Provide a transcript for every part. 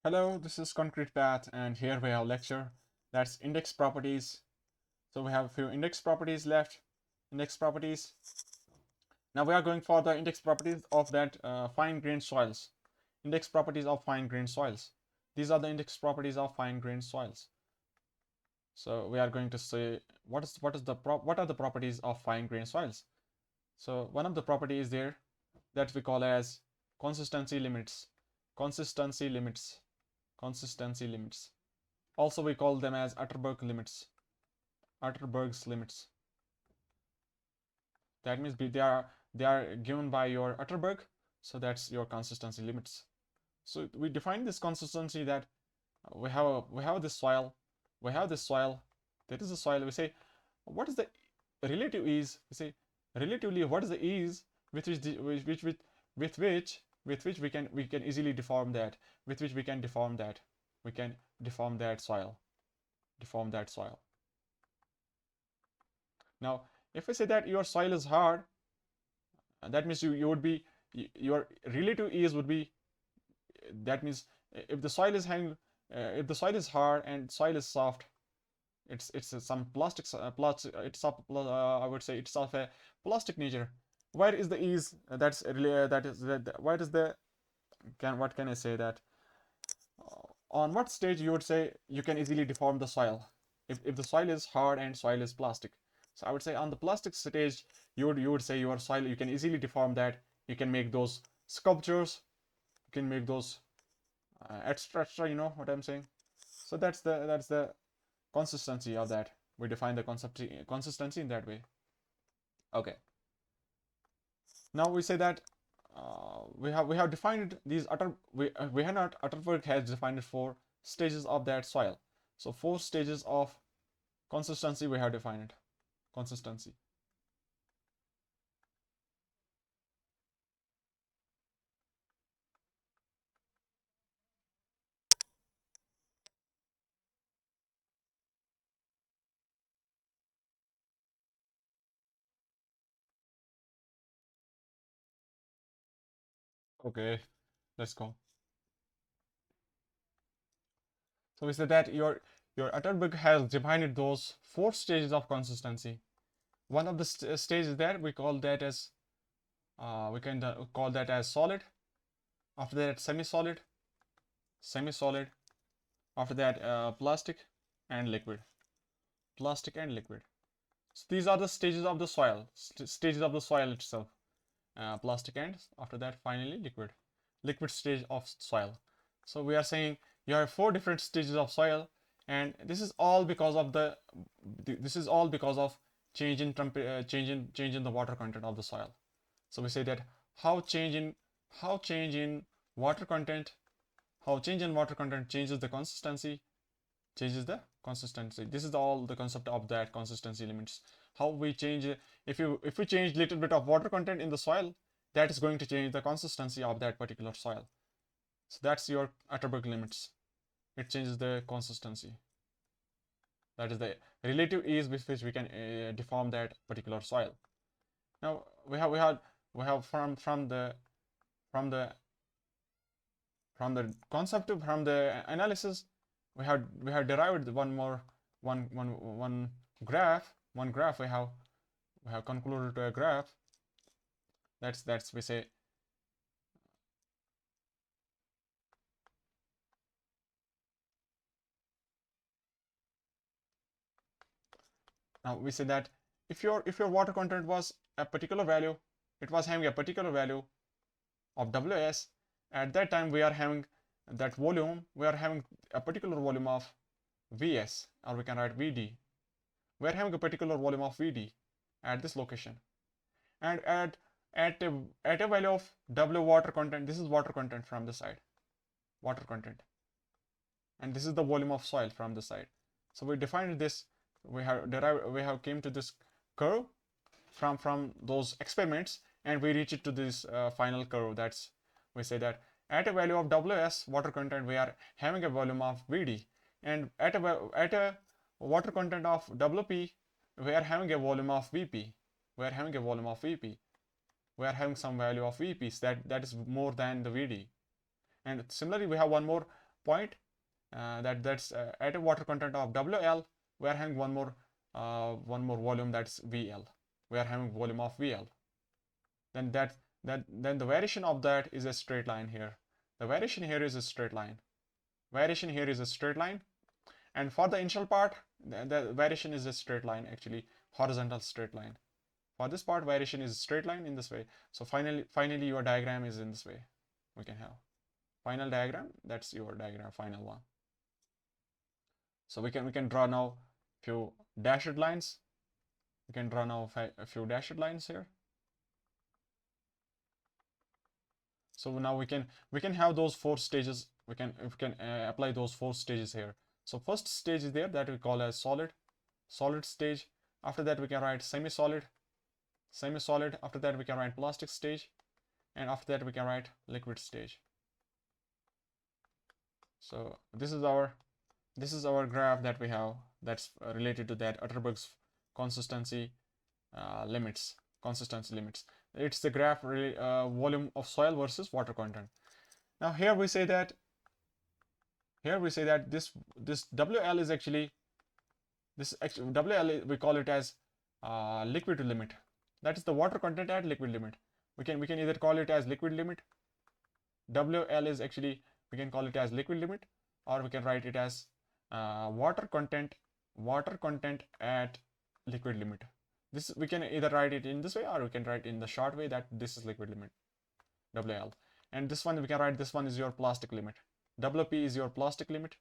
Hello, this is Concrete Path, and here we have a lecture that's index properties. So we have a few index properties left. Index properties. Now we are going for the index properties of that fine-grained soils. Index properties of fine-grained soils. These are the index properties of fine-grained soils. So we are going to say what are the properties of fine-grained soils. So one of the properties there that we call as consistency limits. Consistency limits. Consistency limits. Also, we call them as Atterberg limits. Atterberg's limits. That means they are given by your Atterberg, so that's your consistency limits. So we define this consistency that we have this soil, we have this soil. That is the soil. We say what is the relative ease? We say relatively what is the ease with which we can easily deform that, with which we can deform that, we can deform that soil, deform that soil. Now, if I say that your soil is hard, that means you would be your relative ease would be, that means if the soil is hanging, if the soil is hard and soil is soft, it's some plastic it's of I would say it's of a plastic nature. Where is the ease? That's really that is that. Where is the what can I say that? On what stage you would say you can easily deform the soil if the soil is hard and soil is plastic? So I would say on the plastic stage you would say your soil you can easily deform that. You can make those sculptures, you can make those extra, you know what I'm saying. So that's the consistency of that. We define the consistency in that way. Okay, now we say that we have defined these we have not Atterberg has defined 4 stages of that soil. So 4 stages of consistency we have defined. Consistency. Okay, let's go. So we said that your Atterberg has defined those 4 stages of consistency. One of the stages there we call that as we can call that as solid. After that, semi-solid, semi-solid. After that, plastic and liquid, plastic and liquid. So these are the stages of the soil, stages of the soil itself. Plastic and after that finally liquid, liquid stage of soil. So we are saying you have 4 different stages of soil, and this is all because of change in the water content of the soil. So we say that how change in how change in water content how change in water content changes the consistency, changes the consistency. This is all the concept of that consistency limits. How we change, if we change little bit of water content in the soil, that is going to change the consistency of that particular soil. So that's your Atterberg limits. It changes the consistency. That is the relative ease with which we can deform that particular soil. Now we have from the concept, from the analysis, we have derived one graph. We have concluded to a graph. That's we say. Now we say that if your water content was a particular value, it was having a particular value of Ws. At that time we are having that volume, we are having a particular volume of Vs, or we can write Vd. We are having a particular volume of Vd at this location, and at a value of W water content, this is water content from the side, water content, and this is the volume of soil from the side. So we defined this, we have came to this curve from those experiments, and we reach it to this final curve. That's, we say that at a value of Ws water content we are having a volume of Vd, and at a water content of Wp we are having a volume of Vp. We are having a volume of Vp. We are having some value of Vps that is more than the Vd. And similarly we have one more point that's at a water content of WL, we are having one more volume, that's VL. We are having volume of VL. Then then the variation of that is a straight line here. The variation here is a straight line. Variation here is a straight line. And for the initial part, the variation is a straight line, actually horizontal straight line. For this part, variation is a straight line in this way. So finally your diagram is in this way. We can have final diagram. That's your diagram, final one. So we can draw now few dashed lines. We can draw now a few dashed lines here. So now we can have those 4 stages. We can apply those 4 stages here. So first stage is there, that we call as solid stage. After that we can write semi-solid. After that we can write plastic stage, and after that we can write liquid stage. So this is our graph that we have, that's related to that Atterberg's consistency limits. It's the graph volume of soil versus water content. Now here we say that this WL is actually WL, we call it as liquid limit. That is the water content at liquid limit. We can either call it as liquid limit. WL is actually, we can call it as liquid limit, or we can write it as water content at liquid limit. This, we can either write it in this way, or we can write in the short way that this is liquid limit, WL. And this one we can write, this one is your plastic limit. WP is your plastic limit,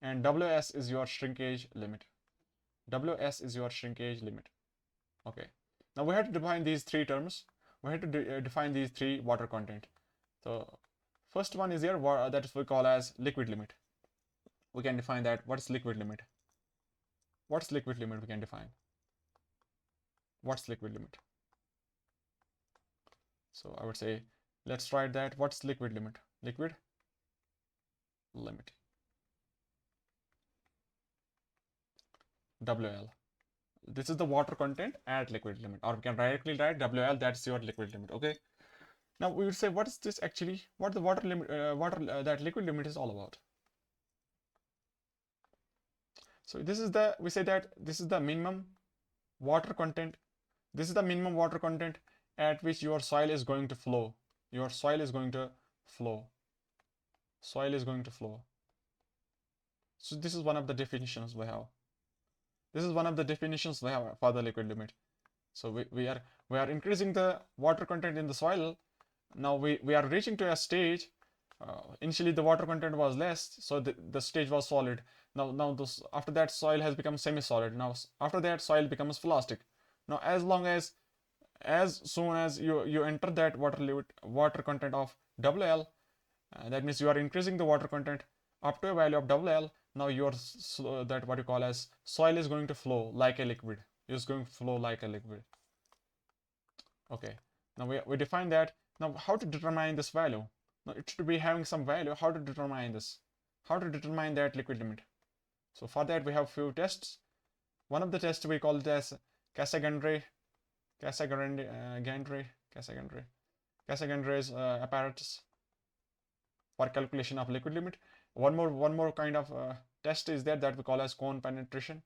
and WS is your shrinkage limit. Okay. Now we have to define these 3 terms. We have to define these 3 water content. So first one is here, that is we call as liquid limit. We can define that. What is liquid limit? What's liquid limit? We can define. What's liquid limit? So I would say, let's write that. What's liquid limit? Liquid limit, WL. This is the water content at liquid limit, or we can directly write WL, that's your liquid limit. Okay. Now we would say, what is this actually? What the water limit, that liquid limit is all about? So this is the, we say that this is the minimum water content. This is the minimum water content at which your soil is going to flow. Your soil is going to flow. Soil is going to flow. So this is one of the definitions we have. This is one of the definitions we have for the liquid limit. So we are increasing the water content in the soil. Now we are reaching to a stage. Initially the water content was less, so the stage was solid. Now after that soil has become semi-solid. Now after that soil becomes plastic. Now as soon as you enter that water content of WL, that means you are increasing the water content up to a value of WL. Now your that what you call as soil is going to flow like a liquid. It's going to flow like a liquid. Okay. Now we define that. Now how to determine this value? Now it should be having some value. How to determine this? How to determine that liquid limit? So for that we have few tests. One of the tests we call it as Cassagrande apparatus for calculation of liquid limit. One more kind of test is there that we call as cone penetration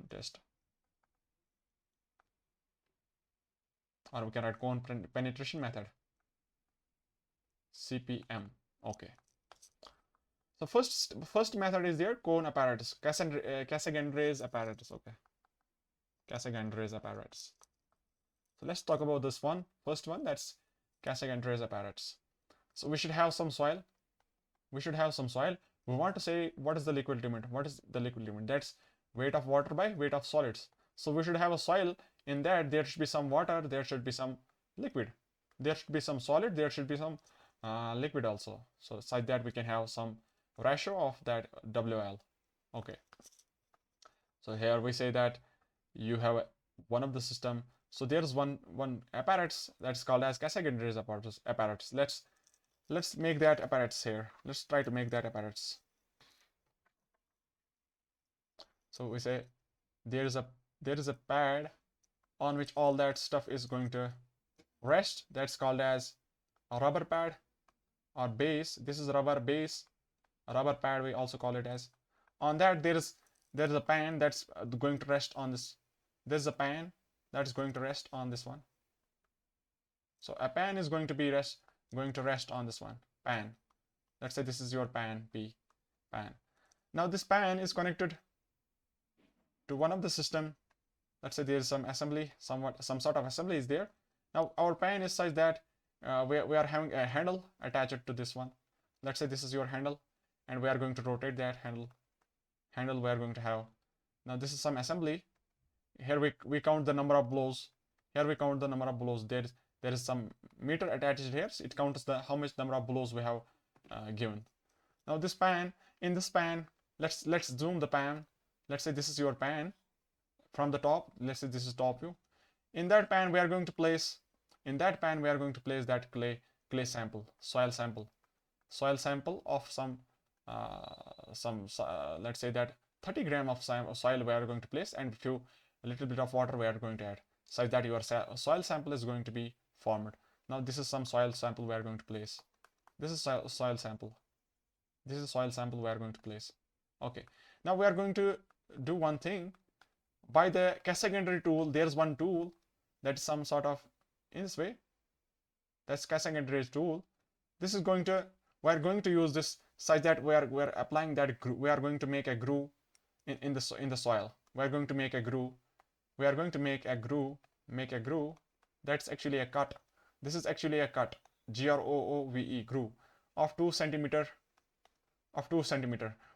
test. Or we can write cone penetration method, CPM. Okay. So first method is there, cone apparatus, Cassagrande's apparatus. Okay, Cassagrande's apparatus. So let's talk about this one. First one, that's Cassagrande's apparatus. So we should have some soil. We want to say what is the liquid limit. That's weight of water by weight of solids. So we should have a soil. In that there should be some water, there should be some liquid, there should be some solid, there should be some liquid also. So like that we can have some ratio of that WL. Okay. So here we say that you have one of the system. So there's one apparatus that's called as Cassagrande's apparatus. Let's make that apparatus here. Let's try to make that apparatus. So we say there is a pad on which all that stuff is going to rest, that's called as a rubber pad or base. This is rubber base, a rubber pad we also call it as. On that there is a pan that's going to rest on this. There's a pan that's going to rest on this one. So a pan is going to rest on this one pan. Let's say this is your pan P pan. Now this pan is connected to one of the system. Let's say there is some assembly, some sort of assembly is there. Now our pan is such that we are having a handle attached to this one. Let's say this is your handle, and we are going to rotate that handle we are going to have. Now this is some assembly. Here we count the number of blows. Here we count the number of blows. There is some meter attached here. So it counts the how much number of blows we have given. Now this pan, in this pan, let's zoom the pan. Let's say this is your pan from the top. Let's say this is top view. In that pan we are going to place that clay sample, soil sample of some let's say that 30 gram of soil we are going to place, and a little bit of water we are going to add, such that your soil sample is going to be formed. Now this is some soil sample we are going to place. This is soil sample. This is soil sample we are going to place. Okay. Now we are going to do one thing. By the Cassagendry tool, there's one tool that is some sort of in this way. That's Cassagendry tool. This is going to, we are going to use this such that we are applying that groove. We are going to make a groove in the soil. We are going to make a groove. We are going to make a groove. That's actually a cut. This is actually a cut. Groove groove of 2 centimeter.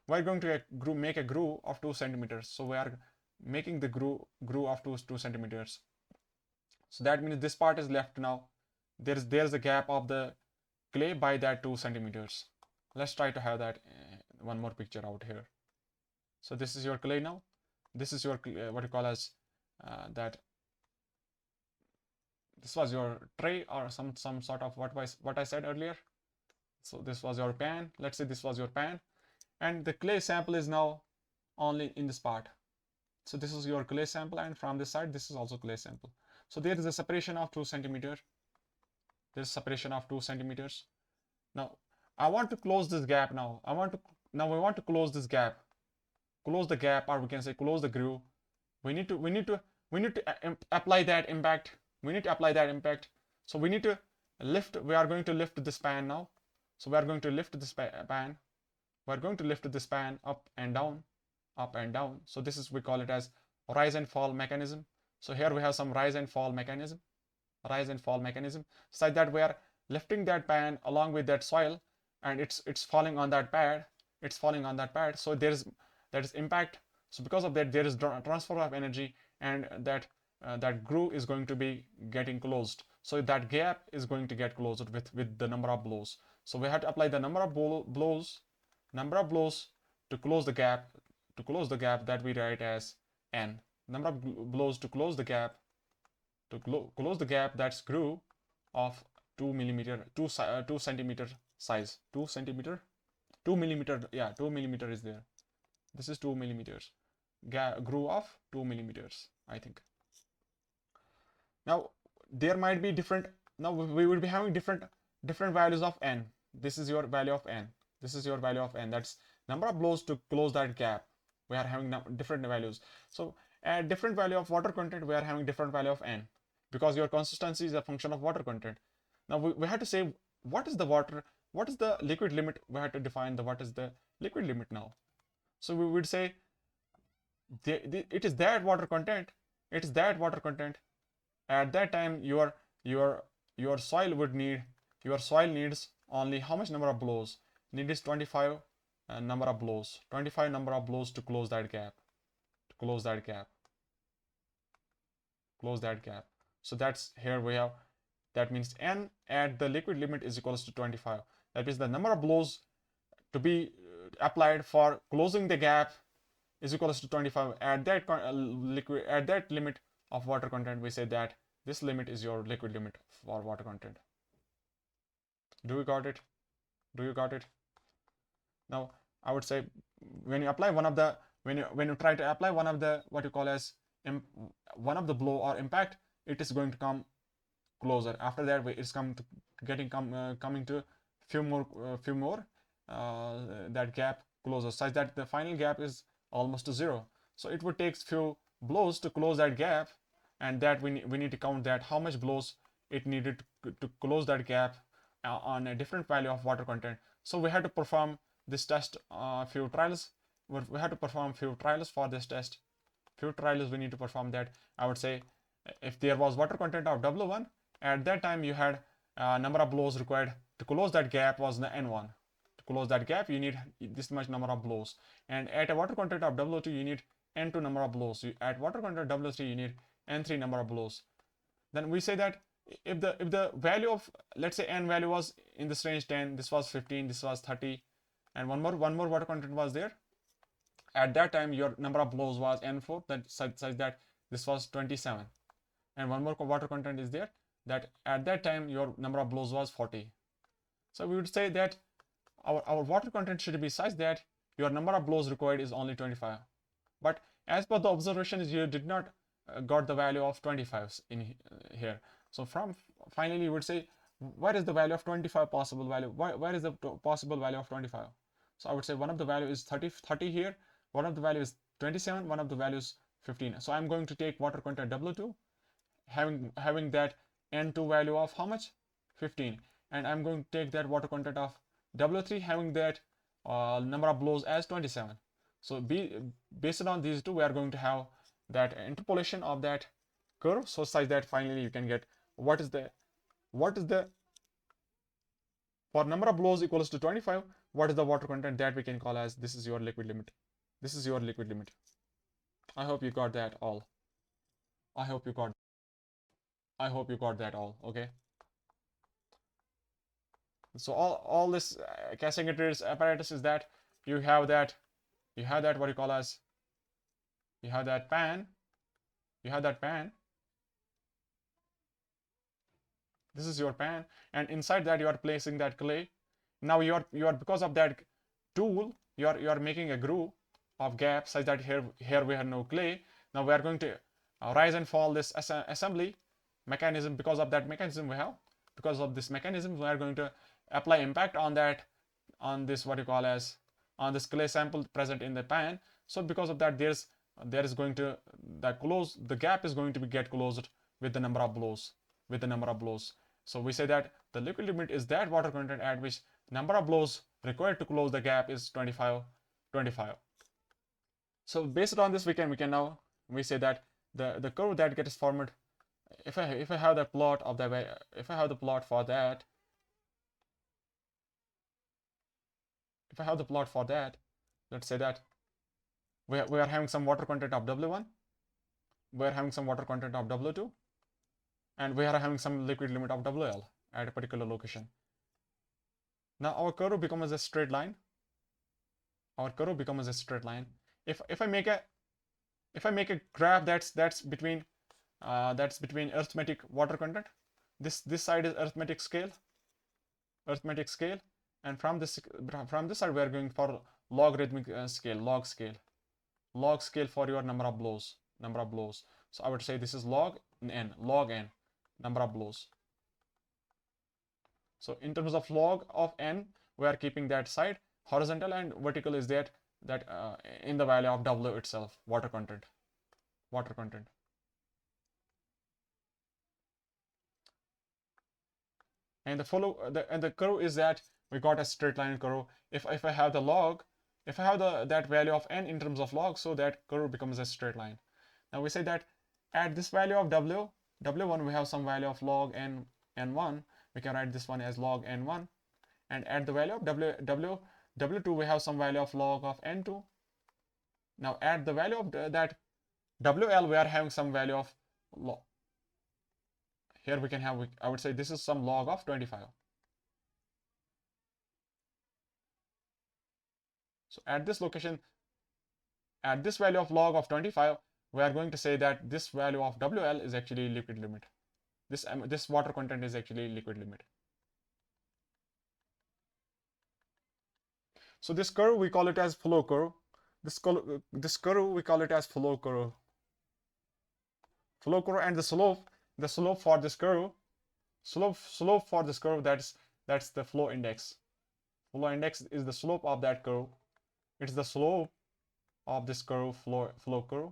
We are going to make a groove of 2 centimeters. So we are making the groove of 2 centimeters. So that means this part is left now. There's a gap of the clay by that 2 centimeters. Let's try to have that one more picture out here. So this is your clay now. This is your what you call as that. This was your tray or some sort of what I said earlier. So this was your pan. Let's say this was your pan, and the clay sample is now only in this part. So this is your clay sample, and from this side this is also clay sample. So there is a separation of 2 centimeters. There's separation of 2 centimeters. Now I want to close this gap now. We want to close this gap. Close the gap, or we can say close the groove. We need to apply that impact. So we need to lift. We are going to lift this pan now. So we are going to lift this pan. We are going to lift this pan up and down. So this is, we call it as rise and fall mechanism. So here we have some rise and fall mechanism, such that we are lifting that pan along with that soil, and it's falling on that pad. So there is impact. So because of that, there is transfer of energy, and that groove is going to be getting closed. So that gap is going to get closed with the number of blows. So we have to apply the number of blows to close the gap. That we write as N. Number of blows to close the gap. That's groove of 2 centimeter size. 2 millimeter. Yeah, 2 millimeter is there. This is 2 millimeters. Groove of 2 millimeters, I think. Now there might be different. Now we will be having different values of N. This is your value of N. That's number of blows to close that gap. We are having different values. So at different value of water content, we are having different value of N, because your consistency is a function of water content. Now we have to say what is the liquid limit. We have to define what is the liquid limit now. So we would say it is that water content. At that time your soil needs only how much number of blows? Needs 25 number of blows. 25 number of blows to close that gap. So that's here we have. That means N at the liquid limit is equals to 25. That is the number of blows to be applied for closing the gap is equals to 25. At that limit of water content, we say that this limit is your liquid limit for water content. Do you got it? Now I would say when you apply when you try to apply one of the what you call as one of the blow or impact, it is going to come closer. After that, it's coming to few more that gap closer, such that the final gap is almost to zero. So it would take few blows to close that gap, and that we need to count that how much blows it needed to close that gap on a different value of water content. So we had to perform this test, few trials. We had to perform few trials for this test. Few trials we need to perform that. I would say if there was water content of W1, at that time you had number of blows required to close that gap was the N1. To close that gap, you need this much number of blows. And at a water content of W2, you need N2 number of blows. At water content W3, you need N3 number of blows. Then we say that if the value of, let's say, N value was in this range 10, this was 15, this was 30, and one more water content was there. At that time, your number of blows was N4, such that this was 27. And one more water content is there, that at that time your number of blows was 40. So we would say that our water content should be such that your number of blows required is only 25. But as per the observations, you did not got the value of 25 in here. So from finally you would say, where is the value of 25 possible value? Where is the possible value of 25? So I would say one of the value is 30 here, one of the value is 27, one of the values 15. So I'm going to take water content W2, having that N2 value of how much? 15. And I'm going to take that water content of W3, having that number of blows as 27. So based on these two, we are going to have that interpolation of that curve, so such that finally you can get what is the for number of blows equals to 25, what is the water content that we can call as this is your liquid limit. This is your liquid limit. I hope you got that all. I hope you got that all. Okay. So all this casting apparatus is that you have that what you call as, you have that pan. This is your pan, and inside that you are placing that clay. Now you are because of that tool, you are making a groove of gap such that here we have no clay. Now we are going to rise and fall this assembly mechanism. Because of that mechanism we have, because of this mechanism, we are going to apply impact on this what you call as, on this clay sample present in the pan. So because of that, there is going to the gap is going to be get closed with the number of blows. So we say that the liquid limit is that water content at which number of blows required to close the gap is 25. So based on this, we can now we say that the curve that gets formed, if I have the plot of the if I have the plot for that, let's say that we are having some water content of W1, we are having some water content of W2, and we are having some liquid limit of WL at a particular location. Now our curve becomes a straight line. If I make a graph that's between arithmetic water content, this side is arithmetic scale, and from this side we are going for logarithmic scale, log scale for your number of blows. So I would say this is log n, number of blows. So in terms of log of n, we are keeping that side horizontal, and vertical is that in the value of W itself, water content. And the curve is that we got a straight line curve. If I have the log, if I have that value of n in terms of log, so that curve becomes a straight line. Now we say that at this value of W1 we have some value of log n1. We can write this one as log n1, and at the value of W2 we have some value of log of n2. Now at the value of that WL we are having some value of log. Here we can have, I would say this is some log of 25. So at this location, at this value of log of 25, we are going to say that this value of WL is actually liquid limit. This water content is actually liquid limit. So this curve we call it as flow curve. This curve we call it as flow curve. And the slope for this curve slope for this curve, that's the flow index. Flow index is the slope of that curve. It's the slope of this curve, flow curve,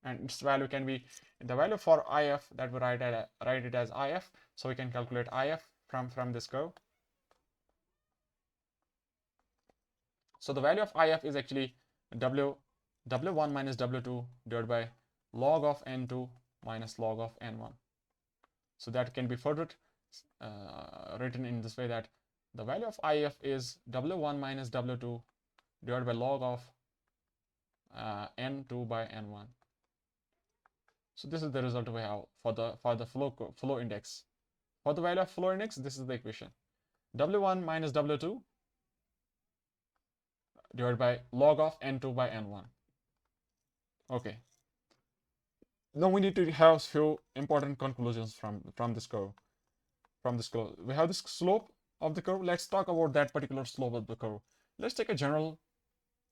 and its value can be the value for if, that we write it as if. So we can calculate if from this curve. So the value of if is actually w1 minus w2 divided by log of n2 minus log of n1. So that can be further written in this way, that the value of if is w1 minus w2 divided by log of n2 by n1. So this is the result we have for the flow index. For the value of flow index, this is the equation: w1 minus w2 divided by log of n2 by n1. Okay. Now we need to have few important conclusions from this curve. From this curve, we have this slope of the curve. Let's talk about that particular slope of the curve. Let's take a general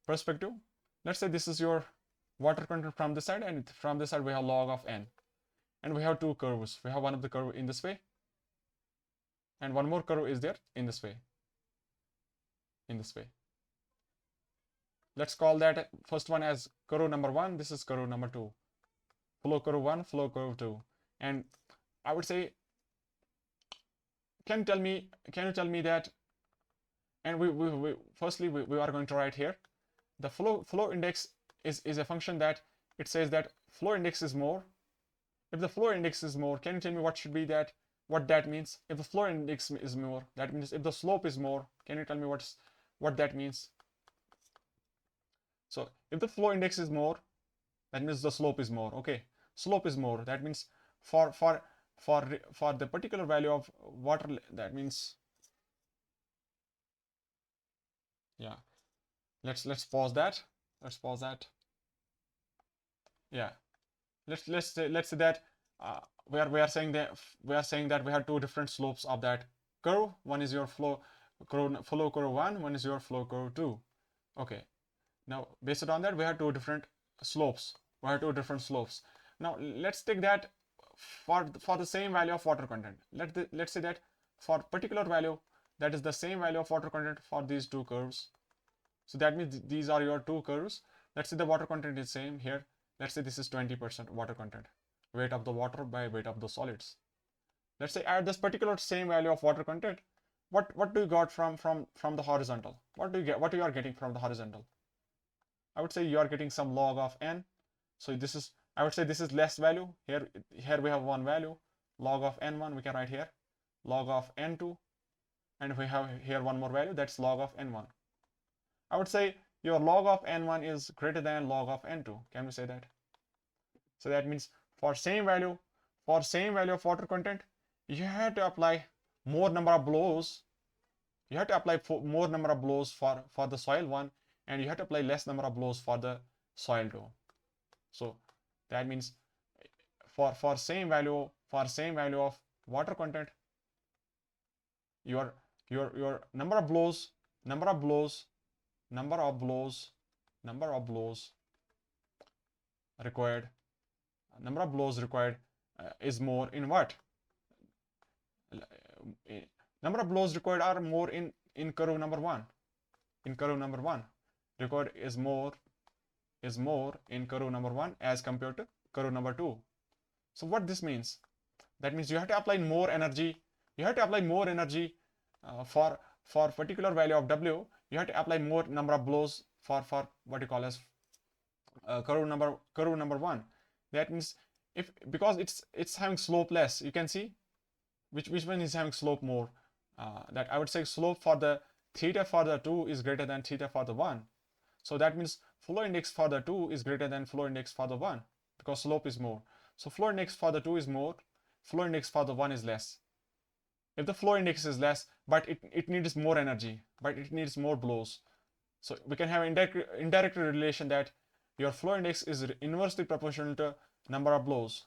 perspective. Let's say this is your water content from this side, and from this side we have log of n, and we have two curves. We have one of the curve in this way, and one more curve is there in this way. Let's call that first one as curve number 1. This is curve number 2. Flow curve 1, flow curve 2. And I would say, can you tell me that, and firstly we are going to write here the flow index is a function that it says that flow index is more. If the flow index is more, can you tell me what that means? If the flow index is more, that means if the slope is more, can you tell me what that means? So if the flow index is more, that means the slope is more. Okay, slope is more, that means for the particular value of water, that means, yeah, let's pause that. Yeah, let's say that we are saying that we have two different slopes of that curve. One is your flow curve 1, one is your flow curve 2. Okay, now based on that we have two different slopes. Now let's take that for the same value of water content. Let's say that for particular value, that is the same value of water content for these two curves. So that means these are your two curves. Let's say the water content is same here. Let's say this is 20% water content, weight of the water by weight of the solids. Let's say at this particular same value of water content, what do you got from the horizontal? What you are getting from the horizontal? I would say you are getting some log of n. So this is, I would say this is less value. Here we have one value, log of n1, we can write here, log of n2, and we have here one more value, that's log of n1. I would say your log of n1 is greater than log of n2. Can we say that? So that means for same value of water content, you have to apply more number of blows. You have to apply more number of blows for the soil 1, and you have to apply less number of blows for the soil 2. So that means for same value of water content, your number of blows required is more in what? Number of blows required are more in curve number 1. Required is more in curve number 1 as compared to curve number 2. So what this means? That means you have to apply more energy. For particular value of W. You have to apply more number of blows for what you call as curve number 1. That means because it's having slope less, you can see which one is having slope more. That I would say slope for the theta for the 2 is greater than theta for the 1. So that means flow index for the 2 is greater than flow index for the 1, because slope is more. So flow index for the 2 is more, flow index for the 1 is less. If the flow index is less, but it needs more energy, but it needs more blows, so we can have indirect relation that your flow index is inversely proportional to number of blows.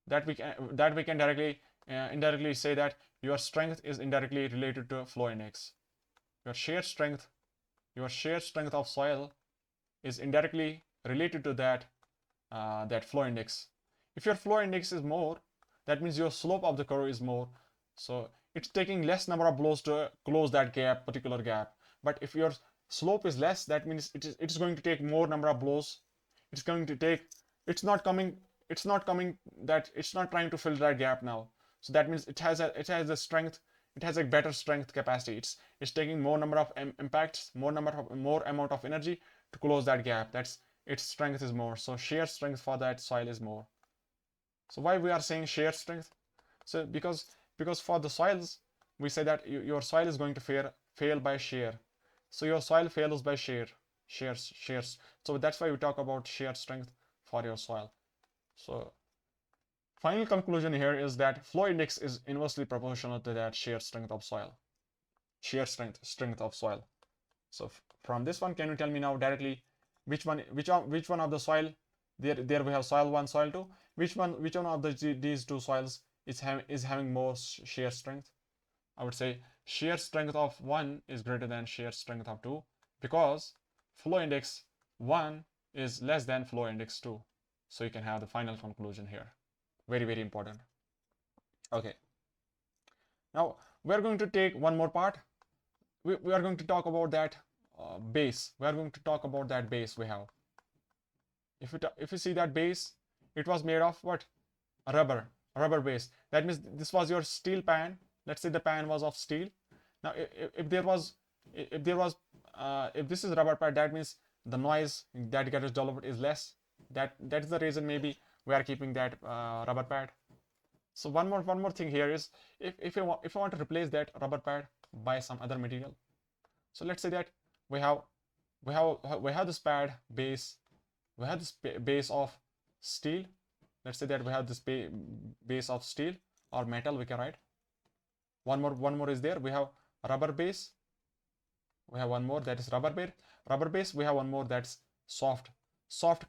That we can directly indirectly say that your strength is indirectly related to flow index. Your shear strength of soil is indirectly related to that flow index. If your flow index is more, that means your slope of the curve is more. So it's taking less number of blows to close that gap, particular gap. But if your slope is less, that means it is going to take more number of blows. It's going to take, it's not coming that it's not trying to fill that gap now. So that means it has a strength, it has a better strength capacity. It's taking more number of impacts, more amount of energy to close that gap. That's its strength is more. So shear strength for that soil is more. So why we are saying shear strength? So because for the soils we say that your soil is going to fail by shear. So your soil fails by shears. So that's why we talk about shear strength for your soil. So final conclusion here is that flow index is inversely proportional to that shear strength of soil. Shear strength of soil. So from this one, can you tell me now directly which one of the soil, there we have soil 1, soil 2, which one of these two soils is having more shear strength? I would say shear strength of 1 is greater than shear strength of 2 because flow index 1 is less than flow index 2. So you can have the final conclusion here. Very, very important. Okay. Now we are going to take one more part. We are going to talk about that base. We are going to talk about that base we have. If you see that base, it was made of what? A rubber base. That means this was your steel pan. Let's say the pan was of steel. Now if this is rubber pad, that means the noise that gets developed is less. That's the reason maybe we are keeping that rubber pad. So one more thing here is if you want to replace that rubber pad by some other material. So let's say that we have this pad base, we have this base of steel. Let's say that we have this base of steel or metal, we can write. One more is there. We have a rubber base. We have one more that is rubber base. We have one more that's soft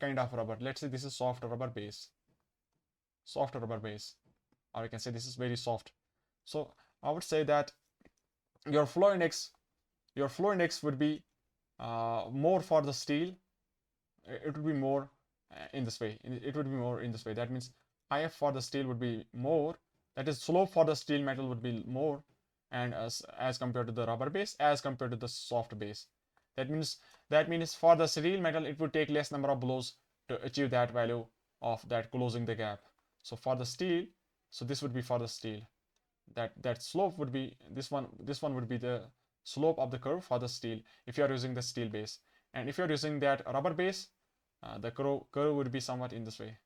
kind of rubber. Let's say this is soft rubber base, or you can say this is very soft. So I would say that your flow index would be more for the steel. It would be more in this way. That means IF for the steel would be more. That is, slope for the steel metal would be more, and as compared to the rubber base, as compared to the soft base. That means for the steel metal, it would take less number of blows to achieve that value of that closing the gap. So for the steel, so this would be for the steel. That slope would be this one. This one would be the slope of the curve for the steel if you are using the steel base. And if you are using that rubber base, the curve would be somewhat in this way.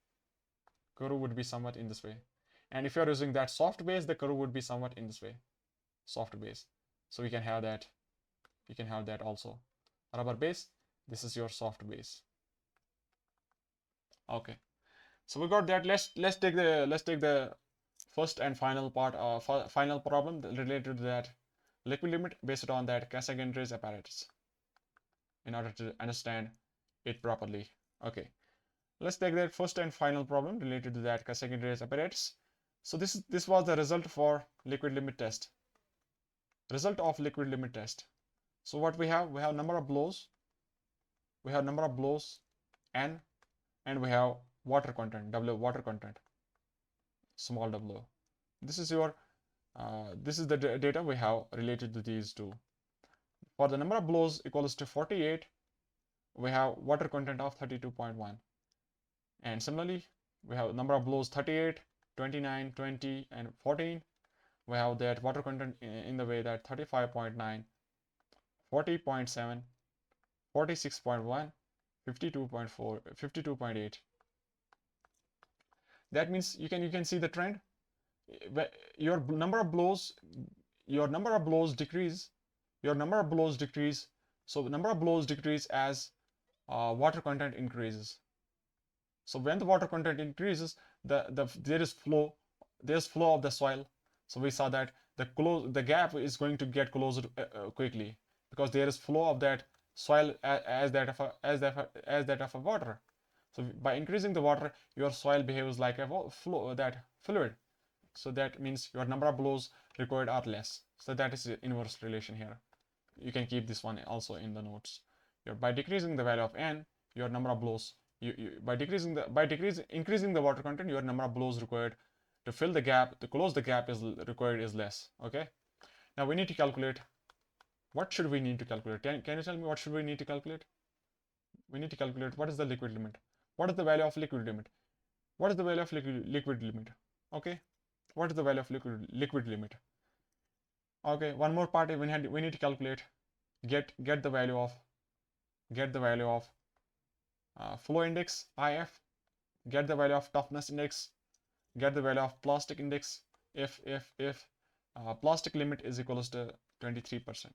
And if you are using that soft base, the curve would be somewhat in this way. Soft base. So we can have that. You can have that also. Rubber base. This is your soft base. Okay. So we got that. Let's take the first and final part of final problem related to that liquid limit based on that Cassagne-Dresse apparatus in order to understand it properly. Okay. Let's take that first and final problem related to that Cassagne-Dresse apparatus. So this was the result for liquid limit test. Result of liquid limit test. So what we have number of blows. We have number of blows N, and we have water content W, water content small w. This is your this is the data we have related to these two. For the number of blows equals to 48, we have water content of 32.1. And similarly, we have number of blows 38, 29, 20, and 14. We have that water content in the way that 35.9, 40.7, 46.1, 52.4, 52.8. That means you can see the trend. Your number of blows decrease. So number of blows decrease as water content increases. So when the water content increases, there's flow of the soil. So we saw that the gap is going to get closed quickly because there is flow of that soil as that of a water. So by increasing the water, your soil behaves like a fluid. So that means your number of blows required are less. So that is the inverse relation here. You can keep this one also in the notes. By decreasing the value of N, your number of blows, increasing the water content, your number of blows required to fill the gap, to close the gap is required is less. Okay. Now we need to calculate. What should we need to calculate? Can you tell me what should we need to calculate? We need to calculate what is the liquid limit. What is the value of liquid limit? What is the value of liquid limit? Okay. What is the value of liquid limit? Okay. One more part we need to calculate. Get the value of flow index IF. Get the value of toughness index. Get the value of plastic index if plastic limit is equals to 23%.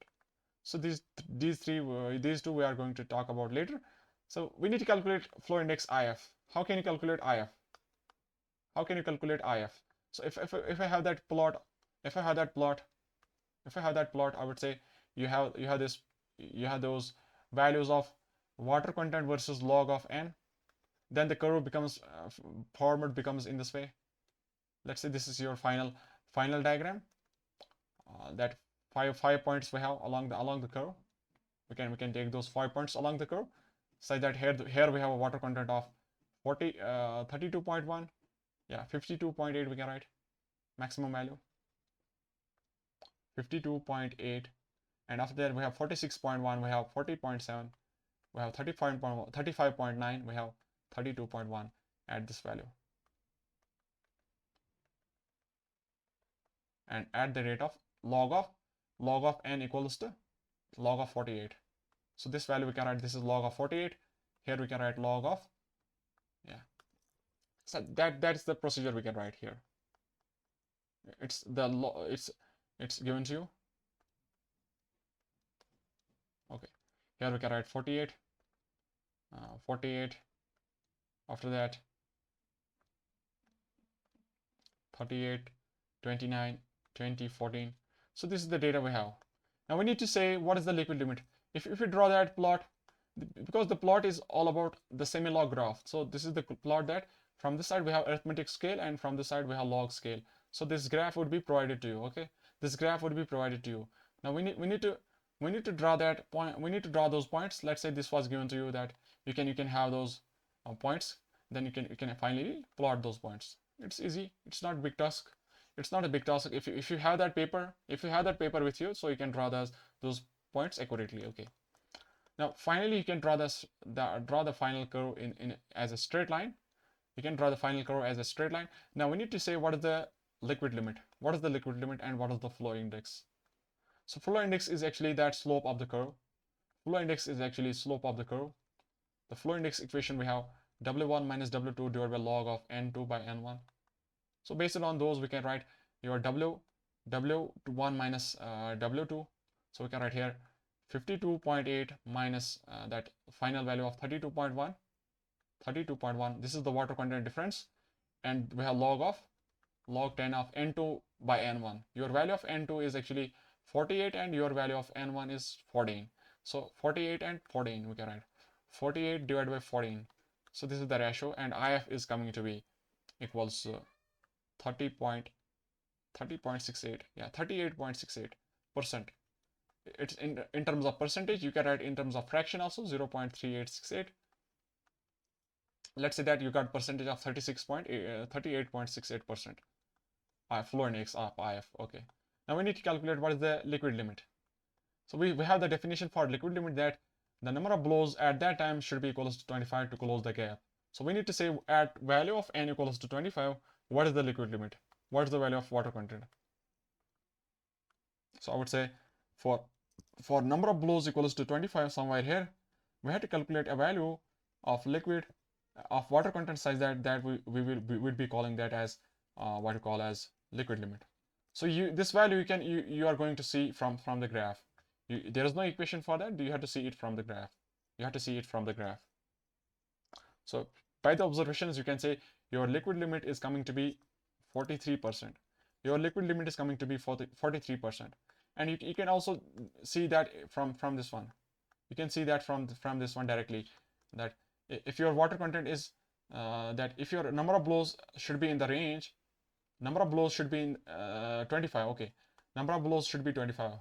So these two we are going to talk about later. So we need to calculate flow index IF. How can you calculate IF? How can you calculate IF? So if I have that plot, I would say you have those values of water content versus log of n. Then the curve becomes format becomes in this way. Let's say this is your final diagram. That five points we have along the curve. We can take those 5 points along the curve, such that here we have a water content of 32.1. Yeah, 52.8 we can write maximum value. 52.8, and after that we have 46.1, we have 40.7, we have 35.9, we have 32.1 at this value, and at the rate of log of n equals to log of 48. So this value we can write, this is log of 48. Here we can write log of, yeah. So that's the procedure we can write here. It's given to you. Okay, here we can write 48. 48. After that 38, 29, 20, 14. So this is the data we have. Now we need to say what is the liquid limit. If you draw that plot, because the plot is all about the semi-log graph. So this is the plot that from this side we have arithmetic scale and from this side we have log scale. So this graph would be provided to you. Okay, this graph would be provided to you. Now we need to draw that point. We need to draw those points. Let's say this was given to you that you can have those points. Then you can finally plot those points. It's easy. It's not a big task. It's not a big task if you have that paper. If you have that paper with you, so you can draw those points accurately. Okay. Now finally you can draw the final curve in as a straight line. You can draw the final curve as a straight line. Now we need to say what is the liquid limit. What is the liquid limit and what is the flow index? So flow index is actually that slope of the curve. Flow index is actually slope of the curve. The flow index equation we have W1 minus W2 divided by log of N2 by N1. So based on those we can write your W1 minus W2. So we can write here 52.8 minus that final value of 32.1. 32.1. This is the water content difference, and we have log 10 of N2 by N1. Your value of N2 is actually 48 and your value of N1 is 14. So 48 and 14 we can write 48 divided by 14. So this is the ratio, and IF is coming to be equals 30.68. Yeah, 38.68%. It's in terms of percentage. You can write in terms of fraction also 0.3868. Let's say that you got percentage of 38.68%. Flow index of IF. Okay. Now we need to calculate what is the liquid limit. So we have the definition for liquid limit, that the number of blows at that time should be equals to 25 to close the gap. So we need to say at value of n equals to 25, what is the liquid limit? What is the value of water content? So I would say for number of blows equals to 25, somewhere here, we have to calculate a value of water content size that we would be calling that as what you call as liquid limit. So this value you are going to see from the graph. There is no equation for that. You have to see it from the graph. So by the observations, you can say your liquid limit is coming to be 43%. Your liquid limit is coming to be 43%. And you can also see that from this one. You can see that from this one directly, that if your water content is that if your number of blows should be in the range, number of blows should be in 25. Okay, number of blows should be 25.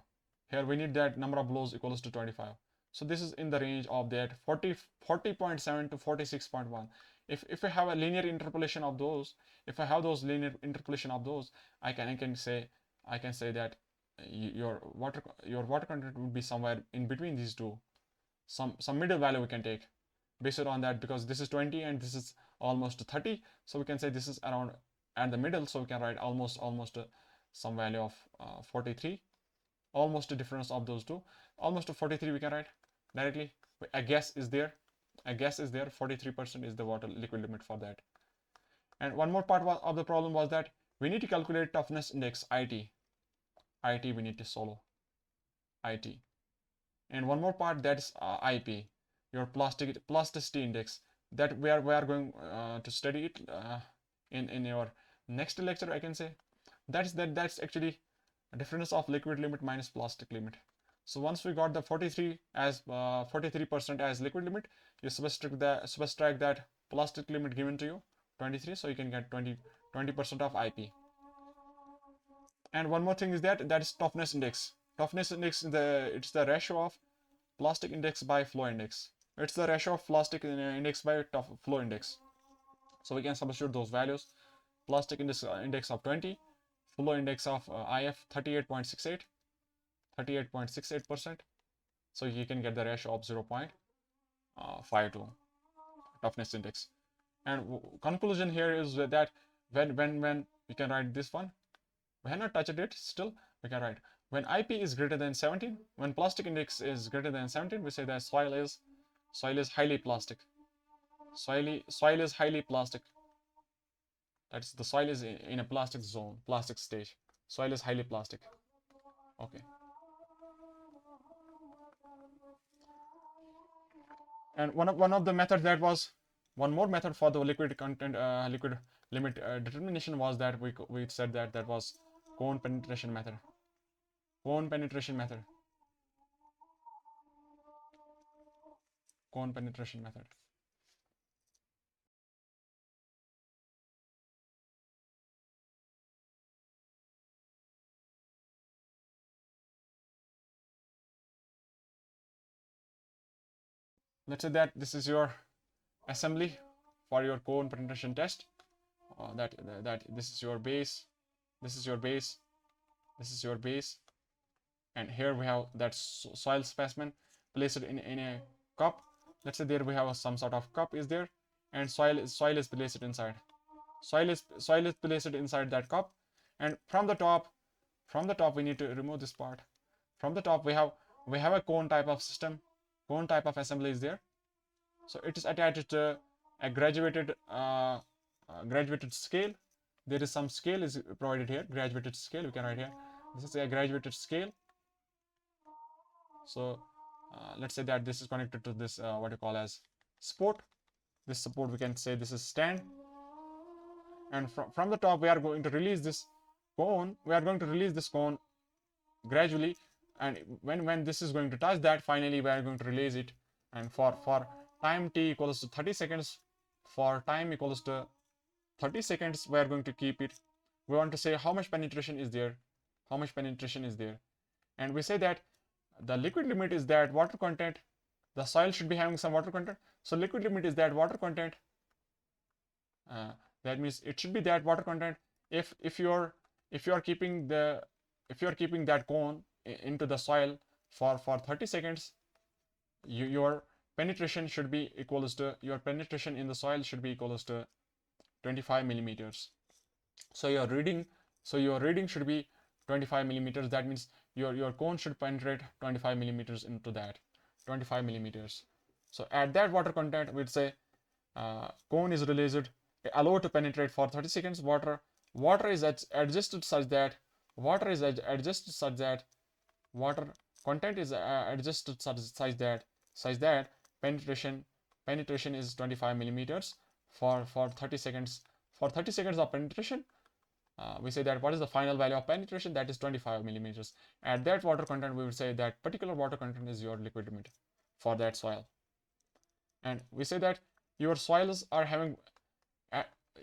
Here we need that number of blows equals to 25. So this is in the range of that 40.7 to 46.1. if I have a linear interpolation of those, if I have those linear interpolation of those, I can say that your water content would be somewhere in between these two. Some middle value we can take based on that, because this is 20 and this is almost 30, so we can say this is around at the middle, so we can write almost some value of 43, almost a difference of those two, almost a 43 we can write directly. A guess is there, 43% is the water liquid limit for that. And one more part of the problem was that we need to calculate toughness index, IT we need to solve, IT. And one more part, that's IP, your plasticity index, that we are going to study it in your next lecture, I can say. That's actually a difference of liquid limit minus plastic limit. So once we got the 43 as 43% as liquid limit, you subtract that plastic limit given to you, 23, so you can get 20% of IP. And one more thing is that is toughness index. Toughness index is it's the ratio of plastic index by flow index. It's the ratio of plastic index by flow index. So we can substitute those values. Plastic index of 20, flow index of IF 38.68%. So you can get the ratio of 0.52 toughness index. And conclusion here is that when we can write this one, we have not touched it, still we can write when IP is greater than 17, when plastic index is greater than 17, we say that soil is highly plastic. Soil is highly plastic. That's the soil is in a plastic zone, plastic stage. Soil is highly plastic. Okay. And one of the methods, that was one more method for the liquid content liquid limit determination, was that we said that was cone penetration method. Cone penetration method. Let's say that this is your assembly for your cone penetration test. That this is your base, this is your base, this is your base, and here we have that soil specimen placed in a cup. Let's say there we have some sort of cup is there, and soil is placed inside. Soil is placed inside that cup, and from the top we need to remove this part. From the top we have a cone type of system, cone type of assembly is there. So it is attached to a graduated scale. There is some scale is provided here, graduated scale we can write here. This is a graduated scale. So let's say that this is connected to this what you call as support. This support, we can say this is stand, and from the top we are going to release this cone. We are going to release this cone gradually, and when this is going to touch that, finally we are going to release it. And for time t equals to 30 seconds, for time equals to 30 seconds, we are going to keep it. We want to say how much penetration is there, and we say that the liquid limit is that water content. The soil should be having some water content, so liquid limit is that water content. That means it should be that water content. If you are keeping that cone into the soil for 30 seconds, your penetration should be equals to, your penetration in the soil should be equals to 25 millimeters. So your reading should be 25 millimeters. That means your cone should penetrate 25 millimeters into that, 25 millimeters. So at that water content, we'd say cone is released, allowed to penetrate for 30 seconds. Water is adjusted such that water content is adjusted such that penetration is 25 millimeters for 30 seconds. For 30 seconds of penetration, we say that what is the final value of penetration? That is 25 millimeters. At that water content, we would say that particular water content is your liquid limit for that soil. And we say that your soils are having,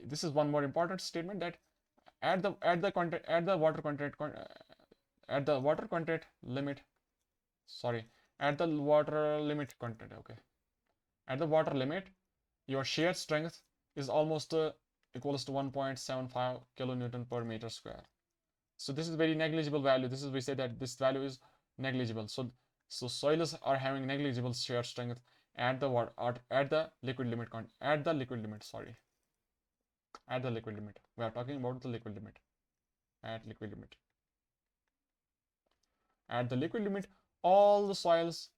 this is one more important statement, that at the water content limit content, okay, at the water limit, your shear strength is almost equals to 1.75 kilonewton per meter square. So this is very negligible value. This is, we say that this value is negligible. So soils are having negligible shear strength at the liquid limit at the liquid limit. Sorry, at the liquid limit. We are talking about the liquid limit. At liquid limit. At the liquid limit, all soils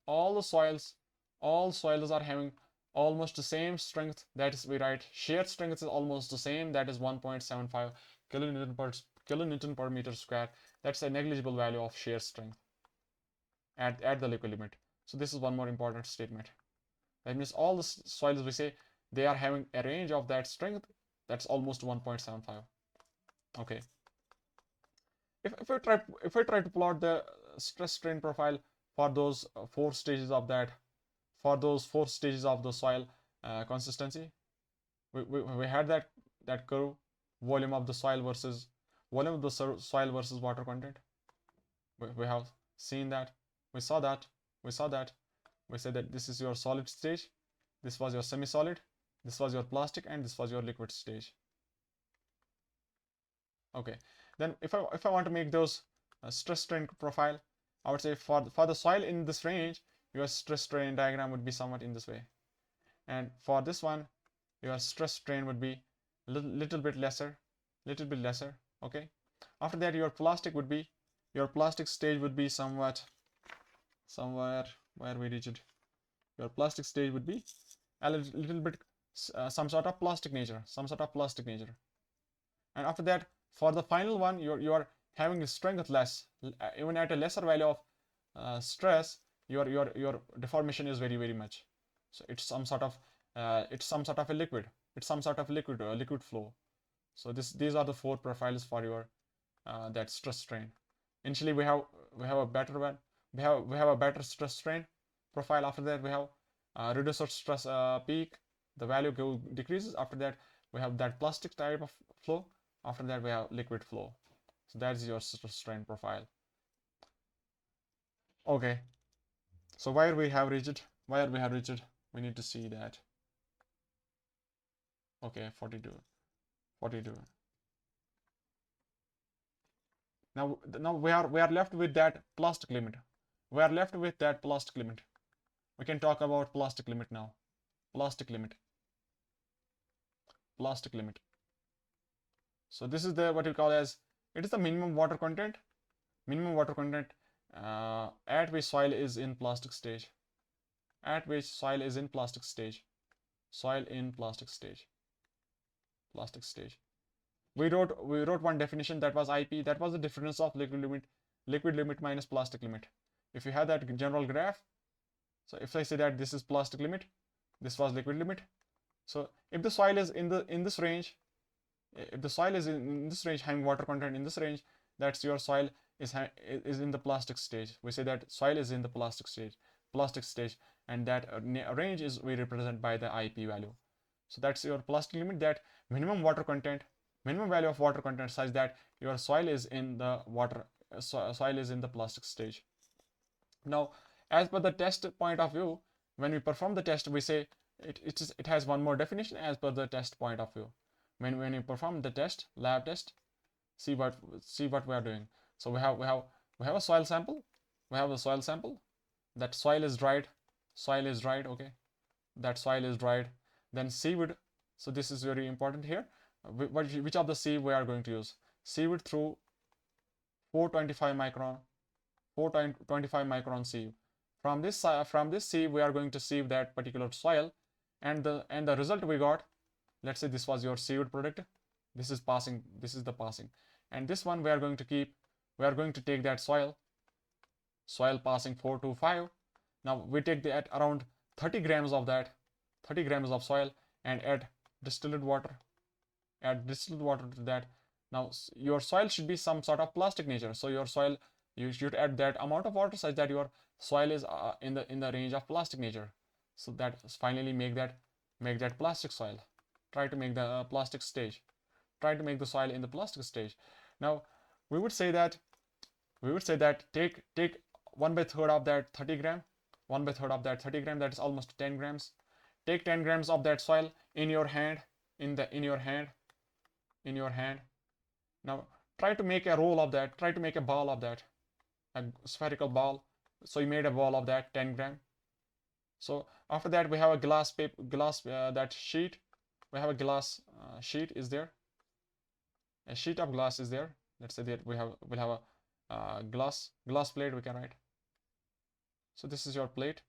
are having almost the same strength. That is, we write shear strength is almost the same. That is 1.75 kilonewton per meter square. That's a negligible value of shear strength at the liquid limit. So this is one more important statement. That means all the soils, we say, they are having a range of that strength that's almost 1.75. Okay. If I try to plot the stress strain profile for those four stages of that, for those four stages of the soil consistency, we had that curve, volume of the soil versus soil versus water content. We have seen that, we saw that, we said that this is your solid stage, this was your semi-solid, this was your plastic, and this was your liquid stage. Okay, then if I want to make those stress strain profile, I would say for the soil in this range, your stress strain diagram would be somewhat in this way, and for this one, your stress strain would be little bit lesser. Okay, after that your plastic stage would be somewhere where we reached. Your plastic stage would be a little bit some sort of plastic nature, and after that, for the final one, you are having a strength less, even at a lesser value of stress, your deformation is very much. So it's some sort of a liquid. It's some sort of liquid flow. So these are the four profiles for your that stress strain. Initially, we have a better one. We have a better stress strain profile. After that, we have reducer stress peak. The value decreases. After that, we have that plastic type of flow. After that, we have liquid flow. So that's your stress strain profile. Okay. So where we have reached, we need to see that. Okay, 42. Now we are left with that plastic limit. We can talk about plastic limit now. Plastic limit. So this is the what you call as, it is the minimum water content at which soil is in plastic stage. We wrote one definition, that was IP. That was the difference of liquid limit minus plastic limit. If you have that general graph, so if I say that this is plastic limit, this was liquid limit. So if the soil is in this range, having water content in this range, that's your soil is in the plastic stage. We say that soil is in the plastic stage, and that range is we represent by the IP value. So that's your plastic limit, that minimum value of water content such that your soil is in the plastic stage. Now, as per the test point of view, when we perform the test, we say it has one more definition as per the test point of view. When you perform the test, lab test, see what we are doing. So we have a soil sample. That soil is dried. Okay, that soil is dried. Then seaweed. So this is very important here. Which of the sieve we are going to use? Seaweed through 425 micron sieve. From this sieve, we are going to sieve that particular soil, and the result we got. Let's say this was your seaweed product. This is the passing, and this one we are going to keep. We are going to take that soil passing 425. Now we take that around 30 grams of that, 30 grams of soil, and add distilled water. To that. Now your soil should be some sort of plastic nature. So your soil, you should add that amount of water such that your soil is in the range of plastic nature. So that finally make that plastic soil. Try to make the plastic stage. Try to make the soil in the plastic stage. Now we would say that take 1/3 of that 30 gram. 1/3 of that 30 gram, that is almost 10 grams. Take 10 grams of that soil in your hand. in your hand, in your hand. Now try to make a roll of that, try to make a ball of that, a spherical ball. So you made a ball of that 10 gram. So after that we have a glass paper, glass that sheet. We have a glass sheet is there. A sheet of glass is there. Let's say that we'll have a glass plate we can write. So this is your plate,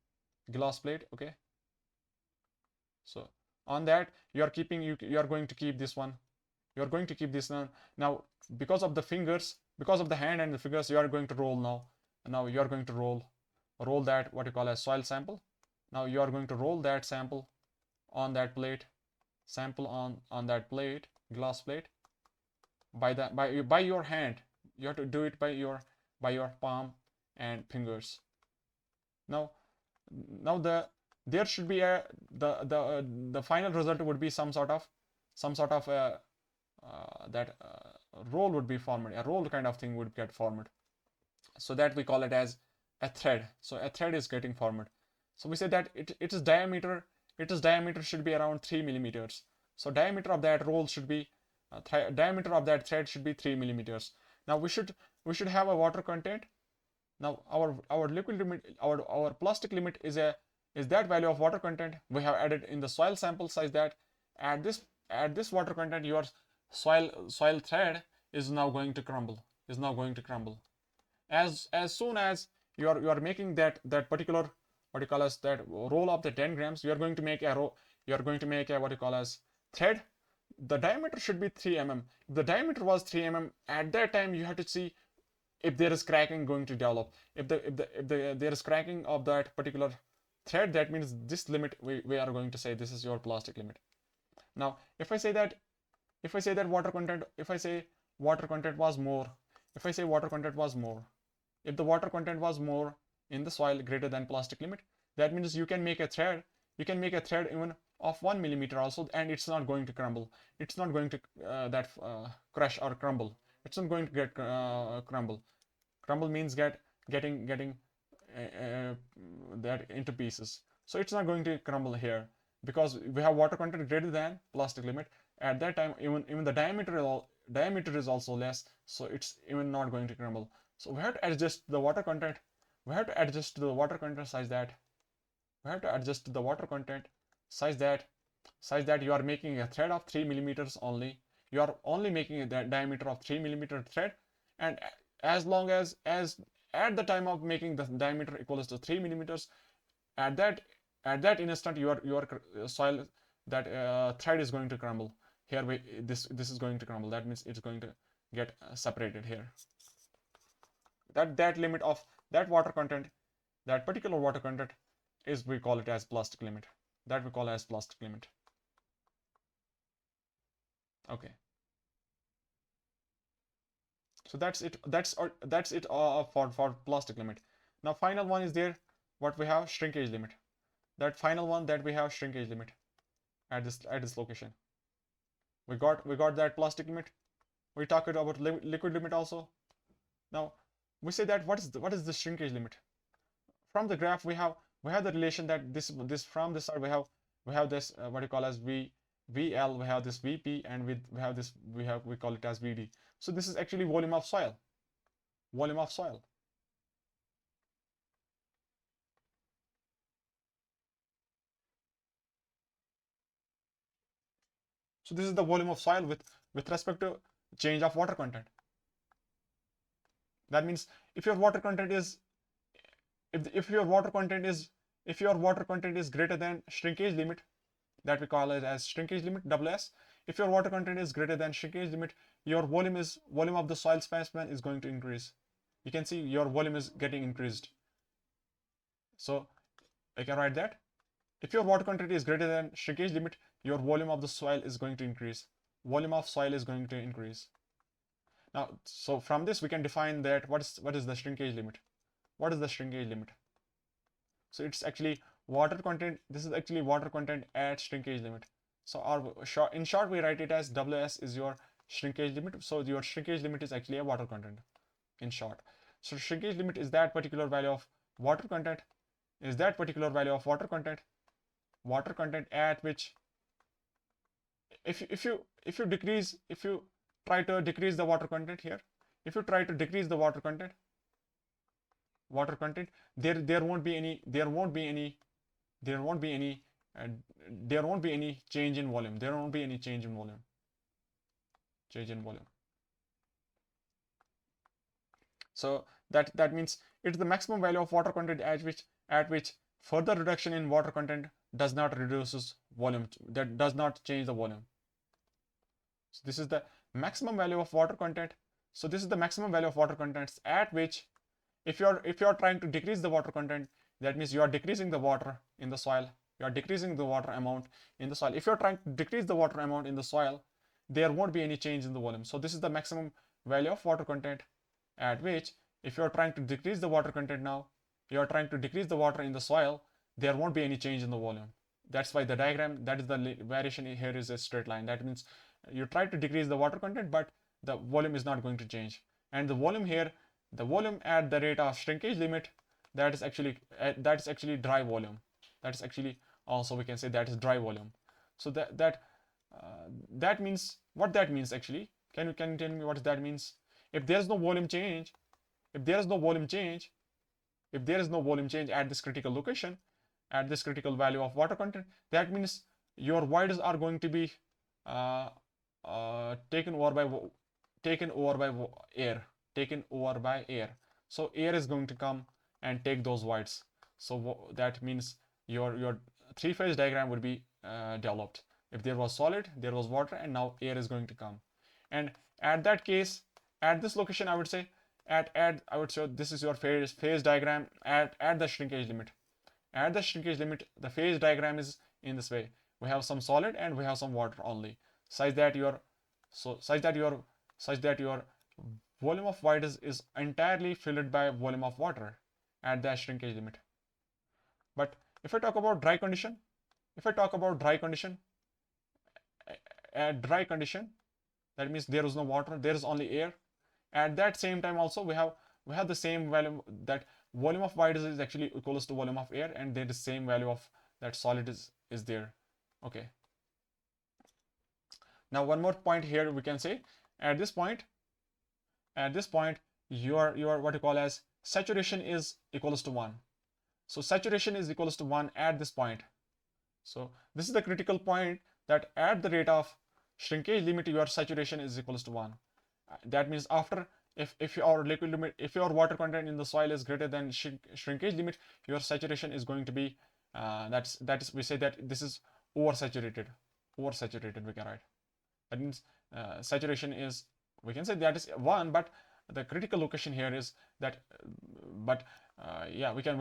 glass plate. Okay. So on that you are keeping you are going to keep this one. You are going to keep this one. Now because of the fingers, because of the hand and the fingers, you are going to roll now. Now you are going to roll that what you call as soil sample. Now you are going to roll that sample on that plate, sample on that plate, glass plate, by your hand. You have to do it by your palm and fingers. Now there should be a the final result would be some sort of that roll would be formed. A roll kind of thing would get formed. So that we call it as a thread. So a thread is getting formed. So we say that its diameter should be around 3 millimeters. So diameter of that roll should be diameter of that thread should be 3 millimeters. Now we should have a water content. Now our liquid limit, our plastic limit is that value of water content we have added in the soil sample size, that at this water content your soil thread is now going to crumble, as soon as you are making that particular what you call as that roll of the 10 grams. You are going to make a what you call as thread. The diameter should be 3 mm. If the diameter was 3 mm, at that time you have to see if there is cracking going to develop. If there is cracking of that particular thread, that means this limit we are going to say this is your plastic limit. Now if I say water content, if I say water content was more, if the water content was more in the soil greater than plastic limit, that means you can make a thread even of 1 millimeter also, and it's not going to crumble. It's not going to crush or crumble. It's not going to get crumble. Crumble means getting that into pieces. So it's not going to crumble here because we have water content greater than plastic limit. At that time, even the diameter is also less, so it's even not going to crumble. So we have to adjust the water content. We have to adjust the water content size that you are making a thread of 3 millimeters only. You are only making a diameter of 3 millimeter thread, and as long as at the time of making the diameter equals to 3 millimeters, at that instant your soil that thread is going to crumble. Here this is going to crumble. That means it's going to get separated here. That limit of that water content, that particular water content, is we call it as plastic limit. That we call as plastic limit. Okay. So that's it. That's it for plastic limit. Now final one is there. What we have, shrinkage limit. That final one that we have shrinkage limit at this location. We got that plastic limit. We talked about liquid limit also. Now we say that what is the shrinkage limit? From the graph we have the relation that this from this side we have this what you call as VL, we have this VP, and we have this we call it as VD. So this is actually volume of soil. So this is the volume of soil with respect to change of water content. That means if your water content is greater than shrinkage limit, that we call it as shrinkage limit, WS. If your water content is greater than shrinkage limit, your volume of the soil specimen is going to increase. You can see your volume is getting increased. So I can write that if your water content is greater than shrinkage limit, your volume of the soil is going to increase. Volume of soil is going to increase. Now, so from this we can define that what is the shrinkage limit. What is the shrinkage limit? So it's actually water content. This is actually water content at shrinkage limit. So in short we write it as WS is your shrinkage limit. So your shrinkage limit is actually a water content in short. So shrinkage limit is that particular value of water content, water content at which if you try to decrease the water content here, if you try to decrease the water content, there won't be any change in volume. There won't be any change in volume. So that means it's the maximum value of water content at which further reduction in water content does not reduces volume, that does not change the volume. So this is the maximum value of water content. So this is the maximum value of water contents at which, if you're trying to decrease the water content, that means you are decreasing the water in the soil. You are decreasing the water amount in the soil. If you're trying to decrease the water amount in the soil, there won't be any change in the volume. So this is the maximum value of water content at which, if you're trying to decrease the water content now, you are trying to decrease the water in the soil, there won't be any change in the volume. That's why the diagram, that is the variation here, is a straight line. That means you try to decrease the water content, but the volume is not going to change. And the volume here, the volume at the rate of shrinkage limit, that is actually dry volume. That is actually, also we can say, that is dry volume. So that means, what that means actually, can you tell me what that means? If there is no volume change, at this critical location, at this critical value of water content, that means your voids are going to be taken over by air. So air is going to come and take those voids. So that means your three-phase diagram would be developed. If there was solid, there was water, and now air is going to come. And at that case, at this location, I would say this is your phase diagram at the shrinkage limit. At the shrinkage limit, the phase diagram is in this way. We have some solid and we have some water only, such that your volume of void is entirely filled by volume of water at that shrinkage limit. But if I talk about dry condition, at dry condition, that means there is no water, there is only air. At that same time also, we have the same value, that volume of void is actually equals to volume of air, and there is same value of that solid is there. Okay. Now one more point here, we can say, at this point your what you call as saturation is equals to 1. So saturation is equals to 1 at this point. So this is the critical point, that at the rate of shrinkage limit, your saturation is equals to 1. That means after, if your liquid limit, if your water content in the soil is greater than shrinkage limit, your saturation is going to be we say that this is oversaturated, we can write. That means saturation is, we can say that is 1, but the critical location here is that yeah, we can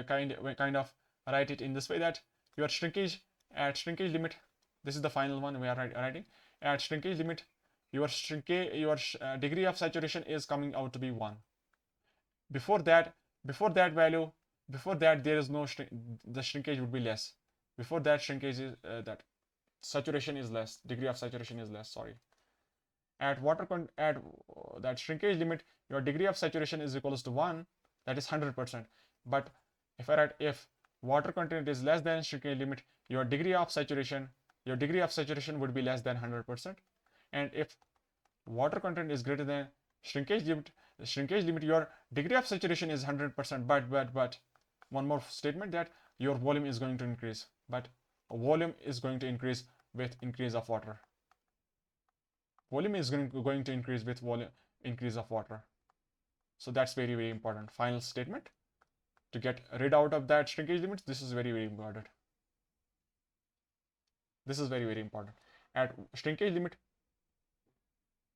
kind of write it in this way, that your shrinkage, at shrinkage limit, this is the final one we are writing, at shrinkage limit, your degree of saturation is coming out to be 1. Before that value, there is no the shrinkage would be less. Before that, shrinkage is that saturation is less, degree of saturation is less, sorry. At that shrinkage limit, your degree of saturation is equals to 1, that is 100%. But if I write, if water content is less than shrinkage limit, your degree of saturation would be less than 100%. And if water content is greater than shrinkage limit, your degree of saturation is 100%. But one more statement, that your volume is going to increase. But volume is going to increase with increase of water. Volume is going to increase with increase of water. So that's very, very important. Final statement, to get rid out of that shrinkage limits, this is very, very important. This is very, very important. At shrinkage limit,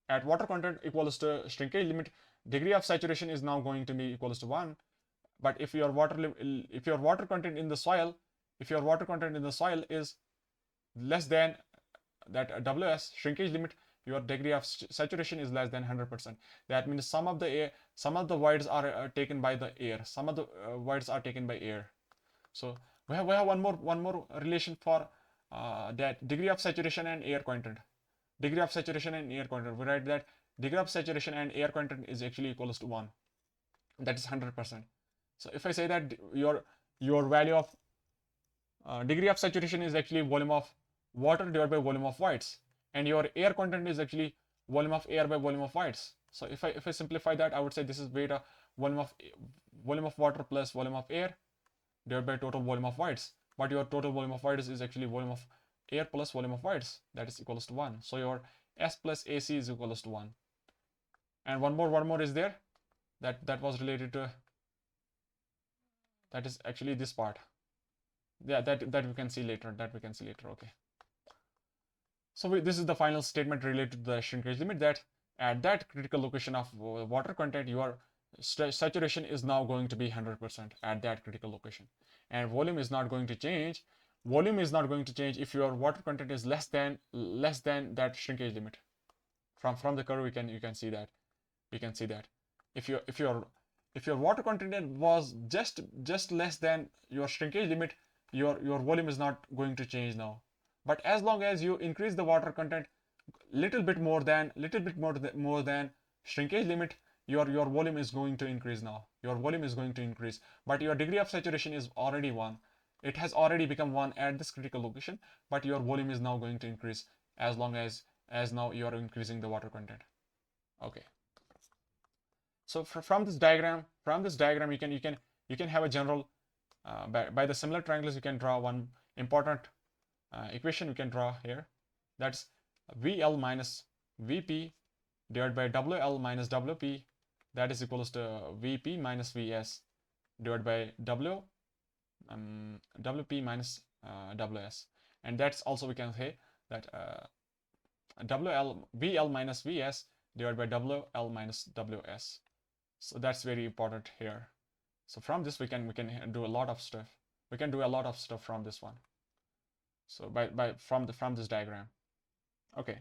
at water content equals to shrinkage limit, degree of saturation is now going to be equals to 1. But if your water content in the soil, is less than that WS shrinkage limit, your degree of saturation is less than 100%. That means some of the voids are taken by the air. Some of the voids are taken by air. So we have one more relation for that degree of saturation and air content. Degree of saturation and air content. We write that degree of saturation and air content is actually equals to 1. That is 100%. So if I say that your value of degree of saturation is actually volume of water divided by volume of voids, and your air content is actually volume of air by volume of voids. So if I simplify that, I would say this is weight of volume of water plus volume of air divided by total volume of voids. But your total volume of voids is actually volume of air plus volume of voids, that is equals to 1. So your S plus AC is equals to 1. And one more is there, that was related to, that is actually this part. Yeah, that we can see later. Okay. So this is the final statement related to the shrinkage limit, that at that critical location of water content, your saturation is now going to be 100% at that critical location, and volume is not going to change. Volume is not going to change if your water content is less than that shrinkage limit. From the curve, you can see that. If your water content was just less than your shrinkage limit, your volume is not going to change now. But as long as you increase the water content little bit more than shrinkage limit, your volume is going to increase now. Your volume is going to increase, but your degree of saturation is already 1. It has already become 1 at this critical location, but your volume is now going to increase as long as now you are increasing the water content. Okay. So from this diagram, you can have a general by the similar triangles, you can draw one important equation. You can draw here, that's VL minus VP divided by WL minus WP, that is equals to VP minus VS divided by WP minus WS, and that's also we can say that VL minus VS divided by WL minus WS. So that's very important here. So from this we can do a lot of stuff. We can do a lot of stuff from this one. So from this diagram. Okay.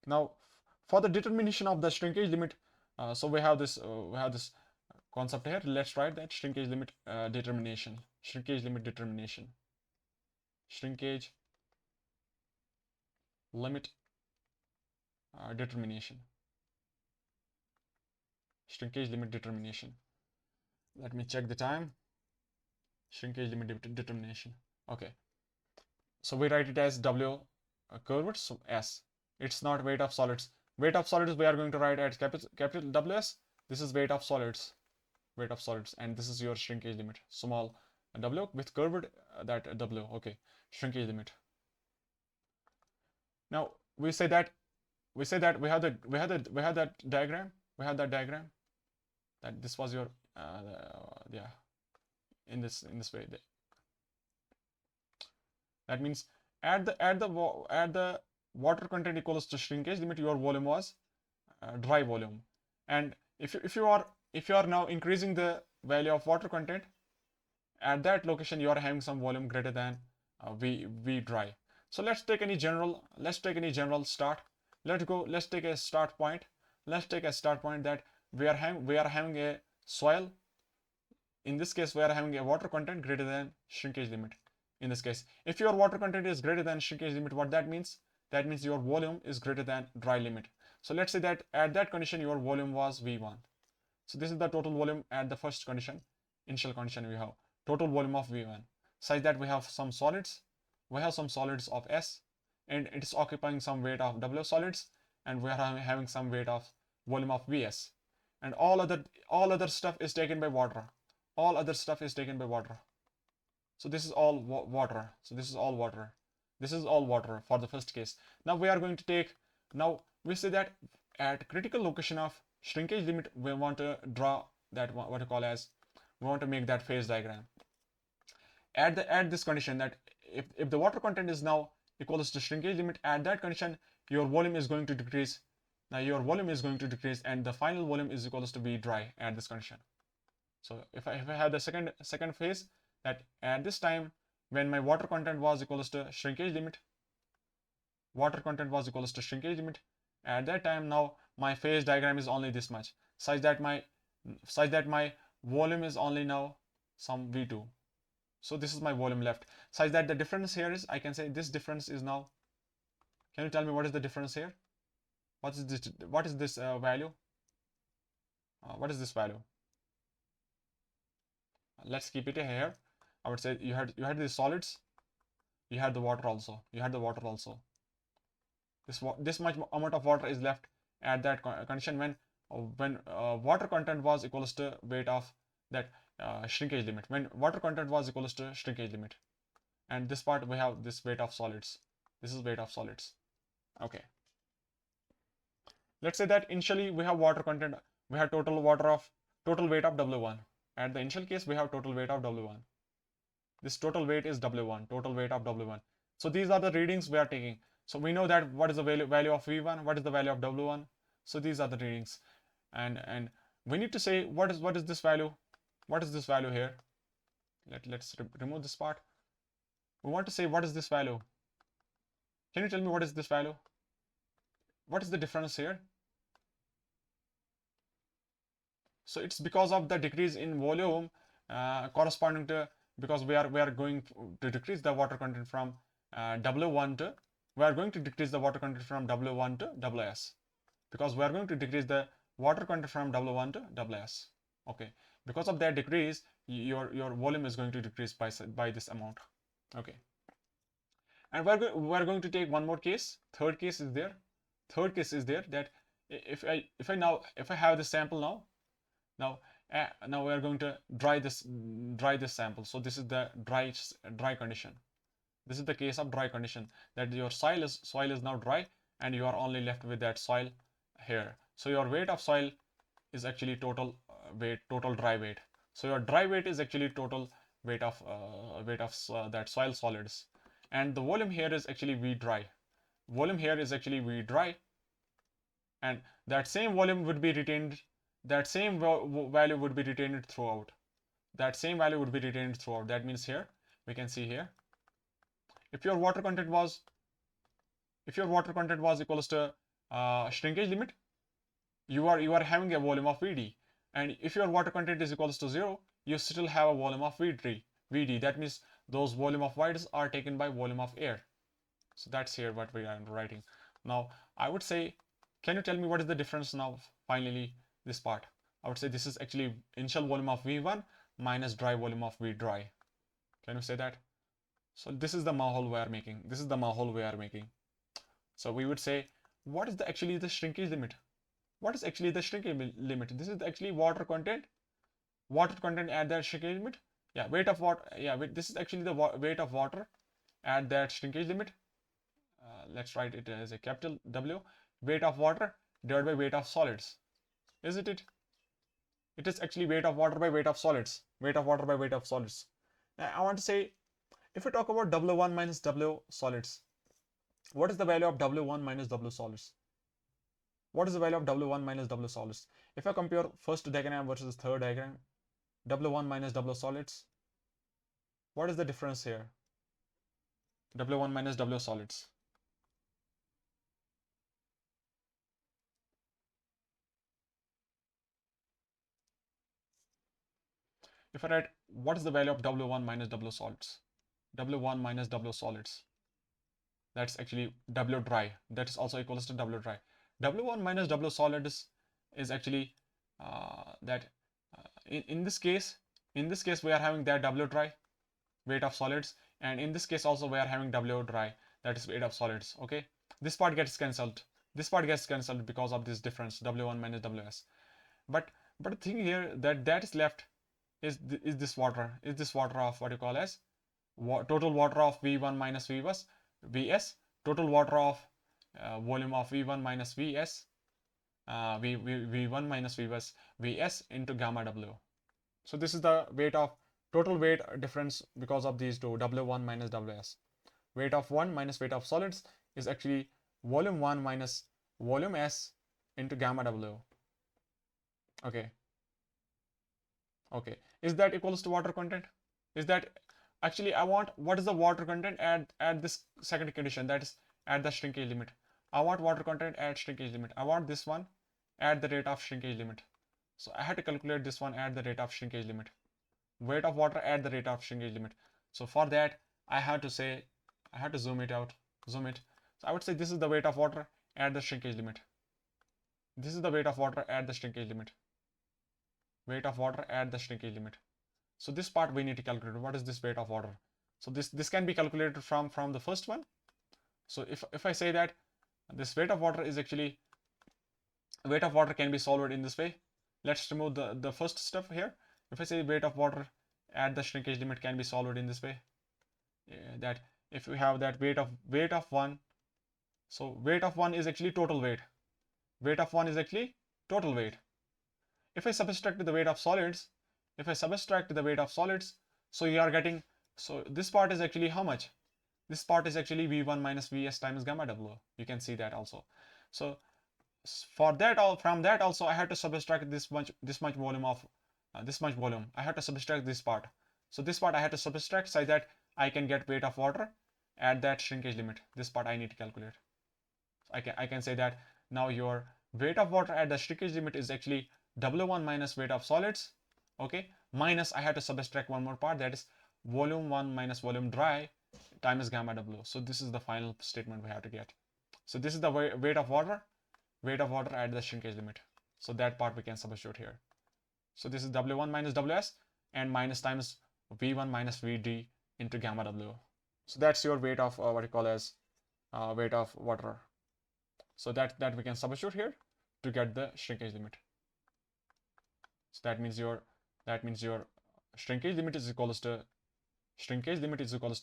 Now for the determination of the shrinkage limit, so we have this concept here. Let's write that shrinkage limit determination. Shrinkage limit determination. Shrinkage limit determination. Shrinkage limit determination. Let me check the time. Shrinkage limit determination. Okay. So we write it as W curved, so S. It's not weight of solids. Weight of solids we are going to write as capital WS. This is weight of solids. Weight of solids, and this is your shrinkage limit. Small W with curved that W. Okay. Shrinkage limit. Now we say that we have that diagram. That this was your yeah, in this way. That means at the water content equals to shrinkage limit, your volume was dry volume, and if you are now increasing the value of water content at that location, you are having some volume greater than V dry. So let's take any general start. Let's take a start point. That we are having a soil. In this case, we are having a water content greater than shrinkage limit. In this case, if your water content is greater than shrinkage limit, what that means? That means your volume is greater than dry limit. So let's say that at that condition, your volume was V1. So this is the total volume at the first condition, initial condition. We have total volume of V1, such that we have some solids. We have some solids of S, and it is occupying some weight of W solids, and we are having some weight of volume of Vs, and all other stuff is taken by water. So this is all water. This is all water for the first case. Now we are going to take, now we say that at critical location of shrinkage limit, we want to draw that what you call as, we want to make that phase diagram. At this condition, that if the water content is now equals to shrinkage limit, at that condition your volume is going to decrease. Now your volume is going to decrease, and the final volume is equals to V dry at this condition. So if I have the second phase, that at this time when my water content was equals to shrinkage limit, at that time, now my phase diagram is only this much, such that my volume is only now some V2. So this is my volume left, such that the difference here is, I can say this difference is now, can you tell me what is the difference here? What is this value? What is this value? Let's keep it here. I would say you had these solids. you had the water also. This much amount of water is left at that condition when water content was equals to weight of that shrinkage limit. When water content was equals to shrinkage limit, and this part we have this weight of solids. This is weight of solids. Okay. Let's say that initially we have water content. We have total weight of W1. At the initial case, we have total weight of W1. This total weight is W1, total weight of W1. So these are the readings we are taking. So we know that what is the value of V1, what is the value of W1. So these are the readings. And we need to say what is this value? What is this value here? Let's remove this part. We want to say what is this value? Can you tell me what is this value? What is the difference here? So it's because of the decrease in volume corresponding to, because we are going to decrease the water content from W1 to, we are going to decrease the water content from W1 to WS, because we are going to decrease the water content from W1 to WS. Okay, because of that decrease, your volume is going to decrease by this amount. Okay, and we're going to take one more case. Third case is there that if I have this sample now we are going to dry this sample. So this is the dry condition. This is the case of dry condition, that your soil is now dry and you are only left with that soil here. So your weight of soil is actually total dry weight. So your dry weight is actually total weight of that soil solids, and the volume here is actually V dry. And that same volume would be retained. That same value would be retained throughout. That means here we can see here, if your water content was equals to shrinkage limit, you are having a volume of Vd, and if your water content is equals to 0, you still have a volume of Vd. That means those volume of voids are taken by volume of air. So that's here what we are writing. Now I would say, can you tell me what is the difference now? Finally, this part, I would say this is actually initial volume of V1 minus dry volume of V dry. Can you say that? So this is the mahole we are making. So we would say, what is actually the shrinkage limit? This is actually water content at that shrinkage limit. Yeah, weight of water. Yeah, this is actually the weight of water at that shrinkage limit. Let's write it as a capital W. Weight of water divided by weight of solids. Isn't it? It is actually weight of water by weight of solids. Now I want to say, if we talk about W1 minus W solids, what is the value of W1 minus W solids? If I compare first diagram versus third diagram, W1 minus W solids, what is the difference here? W1 minus W solids. If I write, what is the value of W1 minus W solids? That's actually W dry. That is also equals to W dry. W1 minus W solids is actually in this case we are having that W dry, weight of solids, and in this case also we are having W dry, that is weight of solids. Okay, this part gets cancelled because of this difference, W1 minus Ws. But the thing here that is left is this water of what you call as total water of V1 minus Vs, total water of volume of V1 minus Vs, V1 minus Vs into gamma W. So this is the total weight difference because of these two, W1 minus Ws. Weight of 1 minus weight of solids is actually volume 1 minus volume S into gamma W. Okay. Is that equals to water content? Is that actually, I want what is the water content at this second condition, that is at the shrinkage limit. I want water content at shrinkage limit. I want this one at the rate of shrinkage limit. So I had to calculate this one at the rate of shrinkage limit. Weight of water at the rate of shrinkage limit. So for that, I had to zoom it. So I would say this is the weight of water at the shrinkage limit. Weight of water at the shrinkage limit. So this part we need to calculate. What is this weight of water? So this can be calculated from the first one. So if I say that this weight of water is actually, weight of water can be solved in this way. Let's remove the first step here. If I say weight of water at the shrinkage limit can be solved in this way, that if we have that weight of 1, so weight of 1 is actually total weight. Weight of 1 is actually total weight. If I subtract the weight of solids, so you are getting, so this part is actually how much? This part is actually V1 minus Vs times gamma W. You can see that also. So for that, from that also I had to subtract this much volume of this much volume. I had to subtract this part. So this part I had to subtract so that I can get weight of water at that shrinkage limit. This part I need to calculate. So I can say that now your weight of water at the shrinkage limit is actually W1 minus weight of solids, okay, minus I had to subtract one more part, that is volume 1 minus volume dry times gamma W. So this is the final statement we have to get. So this is the weight of water at the shrinkage limit. So that part we can substitute here. So this is W1 minus Ws and minus times V1 minus Vd into gamma W. So that's your weight of what you call as weight of water. So that we can substitute here to get the shrinkage limit. So that means your shrinkage limit is equals to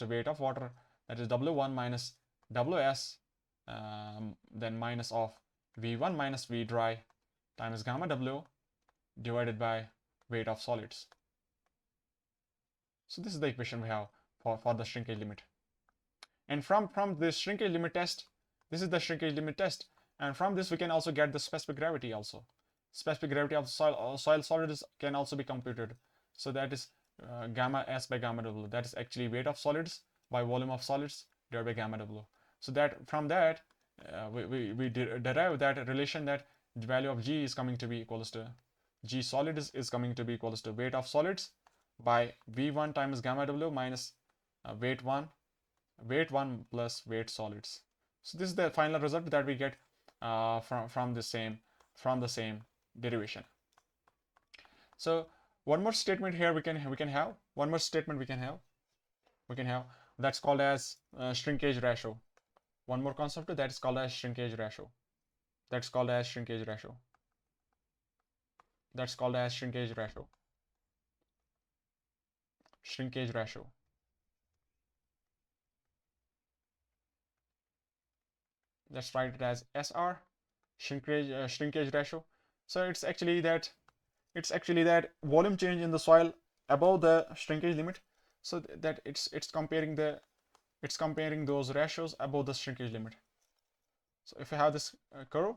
weight of water, that is W1 minus Ws, then minus of V1 minus V dry times gamma W divided by weight of solids. So this is the equation we have for the shrinkage limit. And from this shrinkage limit test, this is the shrinkage limit test, and from this we can also get the specific gravity also. Specific gravity of soil solids can also be computed. So that is gamma S by gamma W. That is actually weight of solids by volume of solids divided by gamma W. So that from that we derive that relation, that the value of G is coming to be equals to G solids is coming to be equals to weight of solids by V1 times gamma W minus weight 1 plus weight solids. So this is the final result that we get from the same derivation. So one more statement here we can have. That's called as shrinkage ratio. One more concept that is called as shrinkage ratio. Shrinkage ratio. Let's write it as SR, shrinkage ratio. So it's actually that volume change in the soil above the shrinkage limit. So that it's comparing those ratios above the shrinkage limit. So if I have this curve,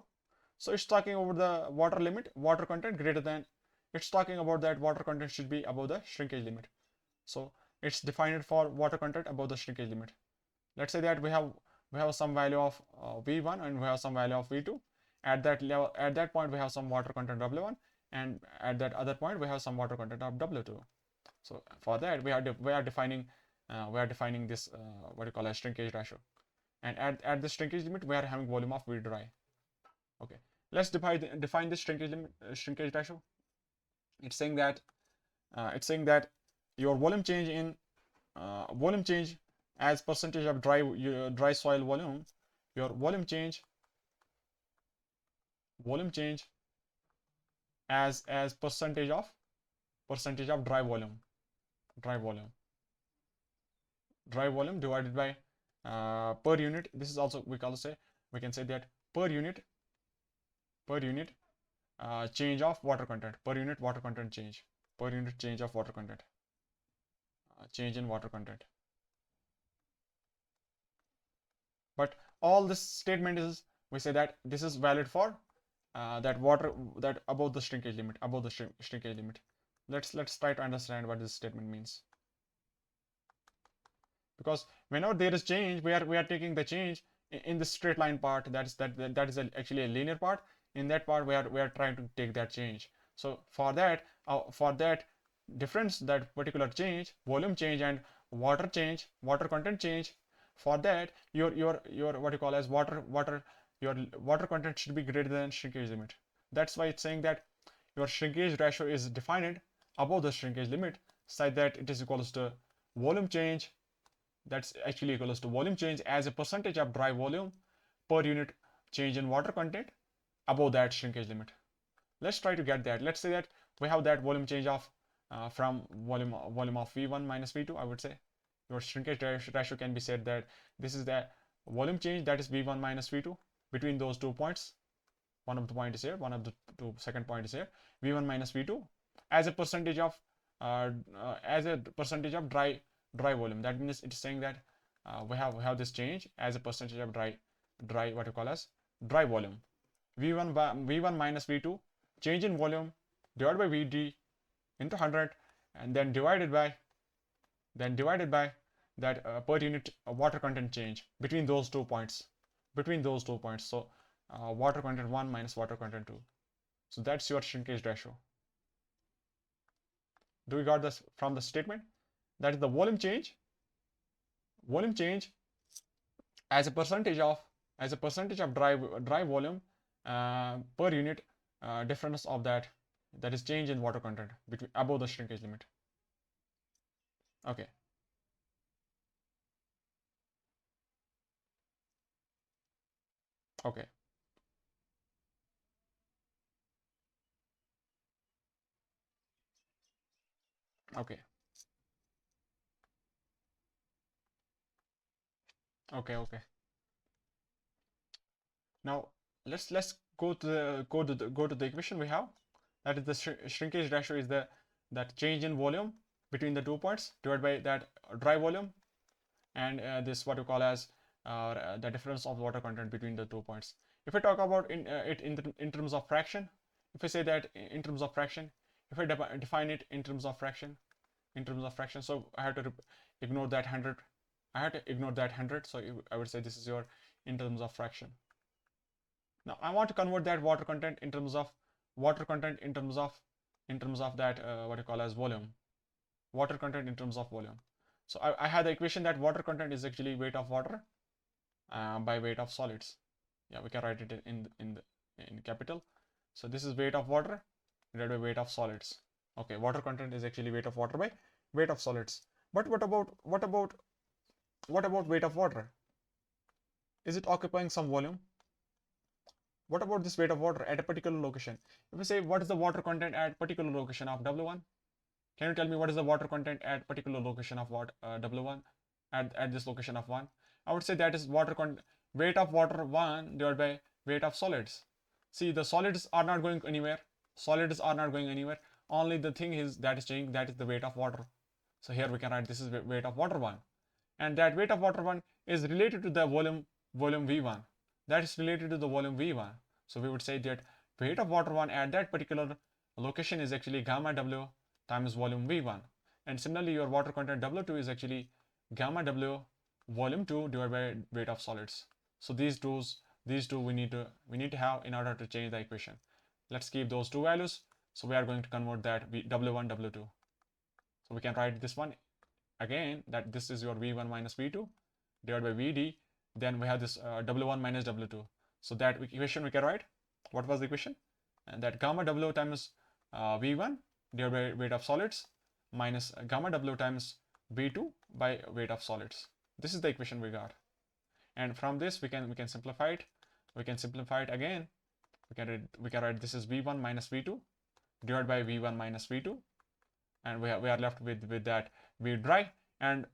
so it's talking about the water limit, water content greater than, it's talking about that water content should be above the shrinkage limit. So it's defined for water content above the shrinkage limit. Let's say that we have some value of V1 and we have some value of V2. At that level, at that point we have some water content W1, and at that other point we have some water content of W2. So for that we are defining this what you call as shrinkage ratio, and at the shrinkage limit we are having volume of V dry. Okay, let's define this shrinkage ratio. It's saying that your volume change as percentage of dry soil volume, your volume change as percentage of dry volume divided by per unit. This is also we can say that per unit change of water content, per unit water content change, per unit change of water content, change in water content. But all this statement is, we say that this is valid for that water that above the shrinkage limit, Let's try to understand what this statement means. Because whenever there is change, we are taking the change in the straight line part. That is actually a linear part. In that part we are trying to take that change. So for that difference, that particular change, volume change and water content change, for that your what you call as your water content should be greater than shrinkage limit. That's why it's saying that your shrinkage ratio is defined above the shrinkage limit, such that it is equals to volume change that's actually equals to volume change as a percentage of dry volume per unit change in water content above that shrinkage limit. Let's try to get that. Let's say that we have that volume change of from volume of V1 minus V2. I would say your shrinkage ratio can be said that this is the volume change, that is V1 minus V2 between those 2 points. One of the point is here, one of the second point is here. V1 minus V2 as a percentage of dry volume. That means it is saying that we have this change as a percentage of dry what you call as dry volume. V1 minus V2 change in volume divided by Vd into 100, and then divided by that per unit water content change between those 2 points. So water content 1 minus water content 2. So that's your shrinkage ratio. Do we got this from the statement? That is the volume change as a percentage of dry volume per unit difference of that is change in water content between above the shrinkage limit. Okay. Okay. Okay. Okay. Okay. Now let's go to the equation we have. That is the shrinkage ratio is that change in volume between the 2 points divided by that dry volume, and this what you call as the difference of water content between the 2 points. If I talk about in terms of fraction, if I say that in terms of fraction, if I define it in terms of fraction, so I have to ignore that 100. So I would say this is your in terms of fraction. Now I want to convert that water content in terms of that what you call as volume. Water content in terms of volume. So I had the equation that water content is actually weight of water by weight of solids. Yeah, we can write it in capital. So this is weight of water divided by weight of solids. Okay, water content is actually weight of water by weight of solids. But what about weight of water? Is it occupying some volume? What about this weight of water at a particular location? If we say what is the water content at particular location of W1? Can you tell me what is the water content at particular location of what W1 at this location of 1? I would say that is weight of water 1 divided by weight of solids. See, the solids are not going anywhere. Only the thing is that is changing, that is the weight of water. So here we can write this is weight of water 1, and that weight of water 1 is related to the volume V1. That is related to the volume V1. So we would say that weight of water 1 at that particular location is actually gamma W times volume V1. And similarly, your water content W2 is actually gamma W volume 2 divided by weight of solids. So these two we need to have in order to change the equation. Let's keep those two values. So we are going to convert that W1 W2. So we can write this one again, that this is your V1 minus V2 divided by Vd. Then we have this W1 minus W2. So that equation we can write. What was the equation? And that gamma W times V1 divided by weight of solids minus gamma W times V2 by weight of solids. This is the equation we got. And from this we can simplify it. We can simplify it again. We can write this is V1 minus V2 divided by V1 minus V2, and we are left with that V dry, and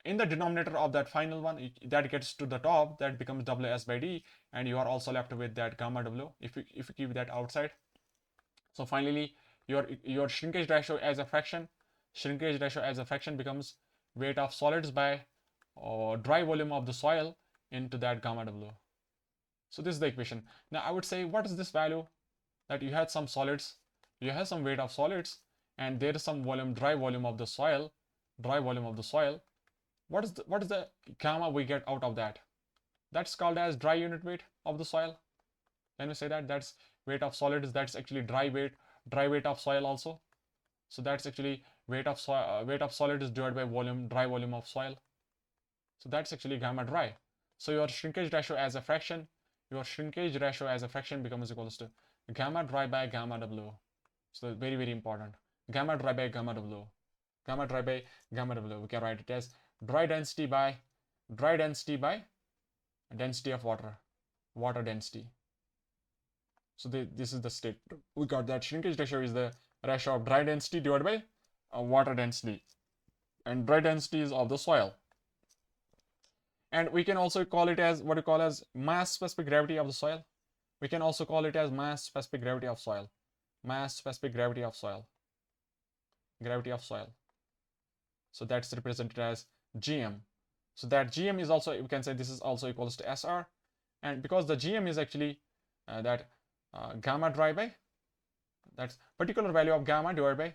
in the denominator of that final one that gets to the top, that becomes Ws by D, and you are also left with that gamma W if you keep that outside. So finally your shrinkage ratio as a fraction becomes weight of solids by dry volume of the soil into that gamma W. So this is the equation. Now I would say, what is this value? That you had some solids, you have some weight of solids, and there is some dry volume of the soil. What is the gamma we get out of that? That's called as dry unit weight of the soil. Can we say that that's weight of solids? That's actually dry weight of soil also. So that's actually weight of solid is divided by dry volume of soil. So that's actually gamma dry. So your shrinkage ratio as a fraction becomes equals to gamma dry by gamma W. So very, very important. Gamma dry by gamma W. We can write it as dry density by density of water density. So this is the state. We got that shrinkage ratio is the ratio of dry density divided by water density, and dry density is of the soil. And we can also call it as what we call as mass specific gravity of the soil. We can also call it as mass specific gravity of soil. Mass specific gravity of soil. Gravity of soil. So that's represented as GM. So that GM is also, we can say this is also equals to SR. And because the GM is actually gamma dry by, that's particular value of gamma divided by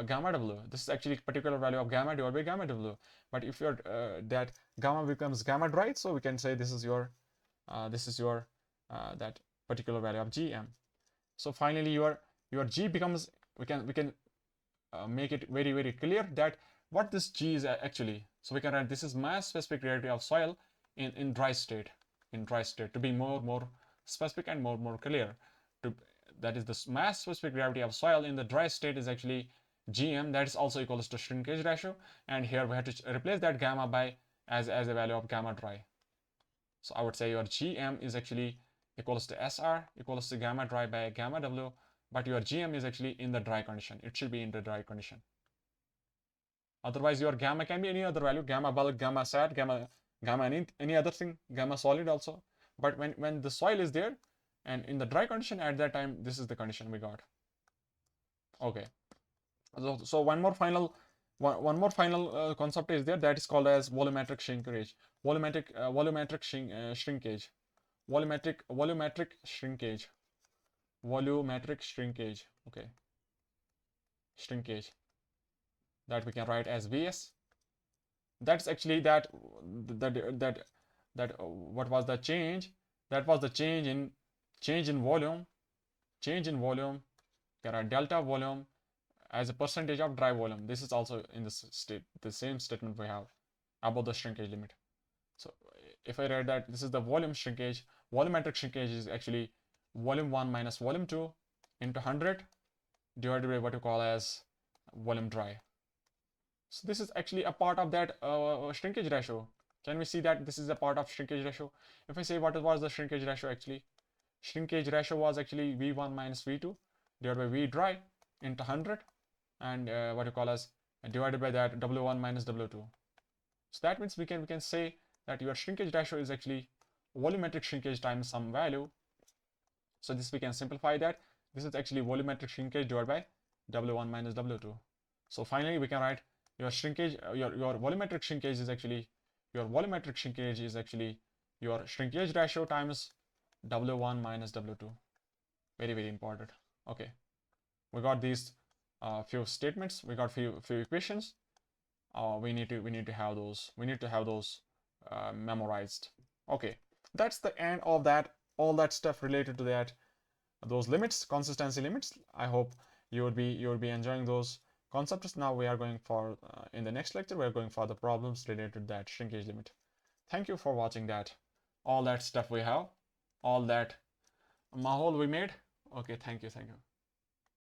gamma W. This is actually particular value of gamma divided by gamma W. But if you're that gamma becomes gamma dry, so we can say this is your that particular value of GM. So finally your G becomes, we can make it very clear that what this G is actually. So we can write this is mass specific gravity of soil in dry state. To be more specific and more clear. That is the mass specific gravity of soil in the dry state is actually GM. That is also equals to shrinkage ratio. And here we have to replace that gamma by as a value of gamma dry. So I would say your GM is actually equals to SR equals to gamma dry by gamma W. But your GM is actually in the dry condition. It should be in the dry condition. Otherwise, your gamma can be any other value, gamma bulk, gamma sat, gamma any other thing, gamma solid also. But when the soil is there and in the dry condition at that time, this is the condition we got. Okay. So one more final concept is there, that is called as volumetric shrinkage. Volumetric shrinkage. Okay. Shrinkage. That we can write as Vs. That's actually what was the change? That was the change in volume. Can write delta volume as a percentage of dry volume. This is also in the same statement we have about the shrinkage limit. So if I write that this is the volume shrinkage, volumetric shrinkage is actually volume 1 minus volume 2 into 100 divided by what you call as volume dry. So this is actually a part of that shrinkage ratio. Can we see that this is a part of shrinkage ratio? If I say what was the shrinkage ratio actually? Shrinkage ratio was actually V1 minus V2 divided by V dry into 100 and what you call as divided by that W1 minus W2. So that means we can say that your shrinkage ratio is actually volumetric shrinkage times some value. So this we can simplify that. This is actually volumetric shrinkage divided by W1 minus W2. So finally we can write your shrinkage, your volumetric shrinkage is actually your shrinkage ratio times W1 minus W2. Very important. Okay, we got these few statements. We got few equations. We need to have those. Memorized. Okay, that's the end of that. All that stuff related to that. Those limits, consistency limits. I hope you would be enjoying those concepts. Now we are going for in the next lecture we are going for the problems related to that shrinkage limit. Thank you for watching that. All that stuff we have, all that mahal we made. Okay, thank you.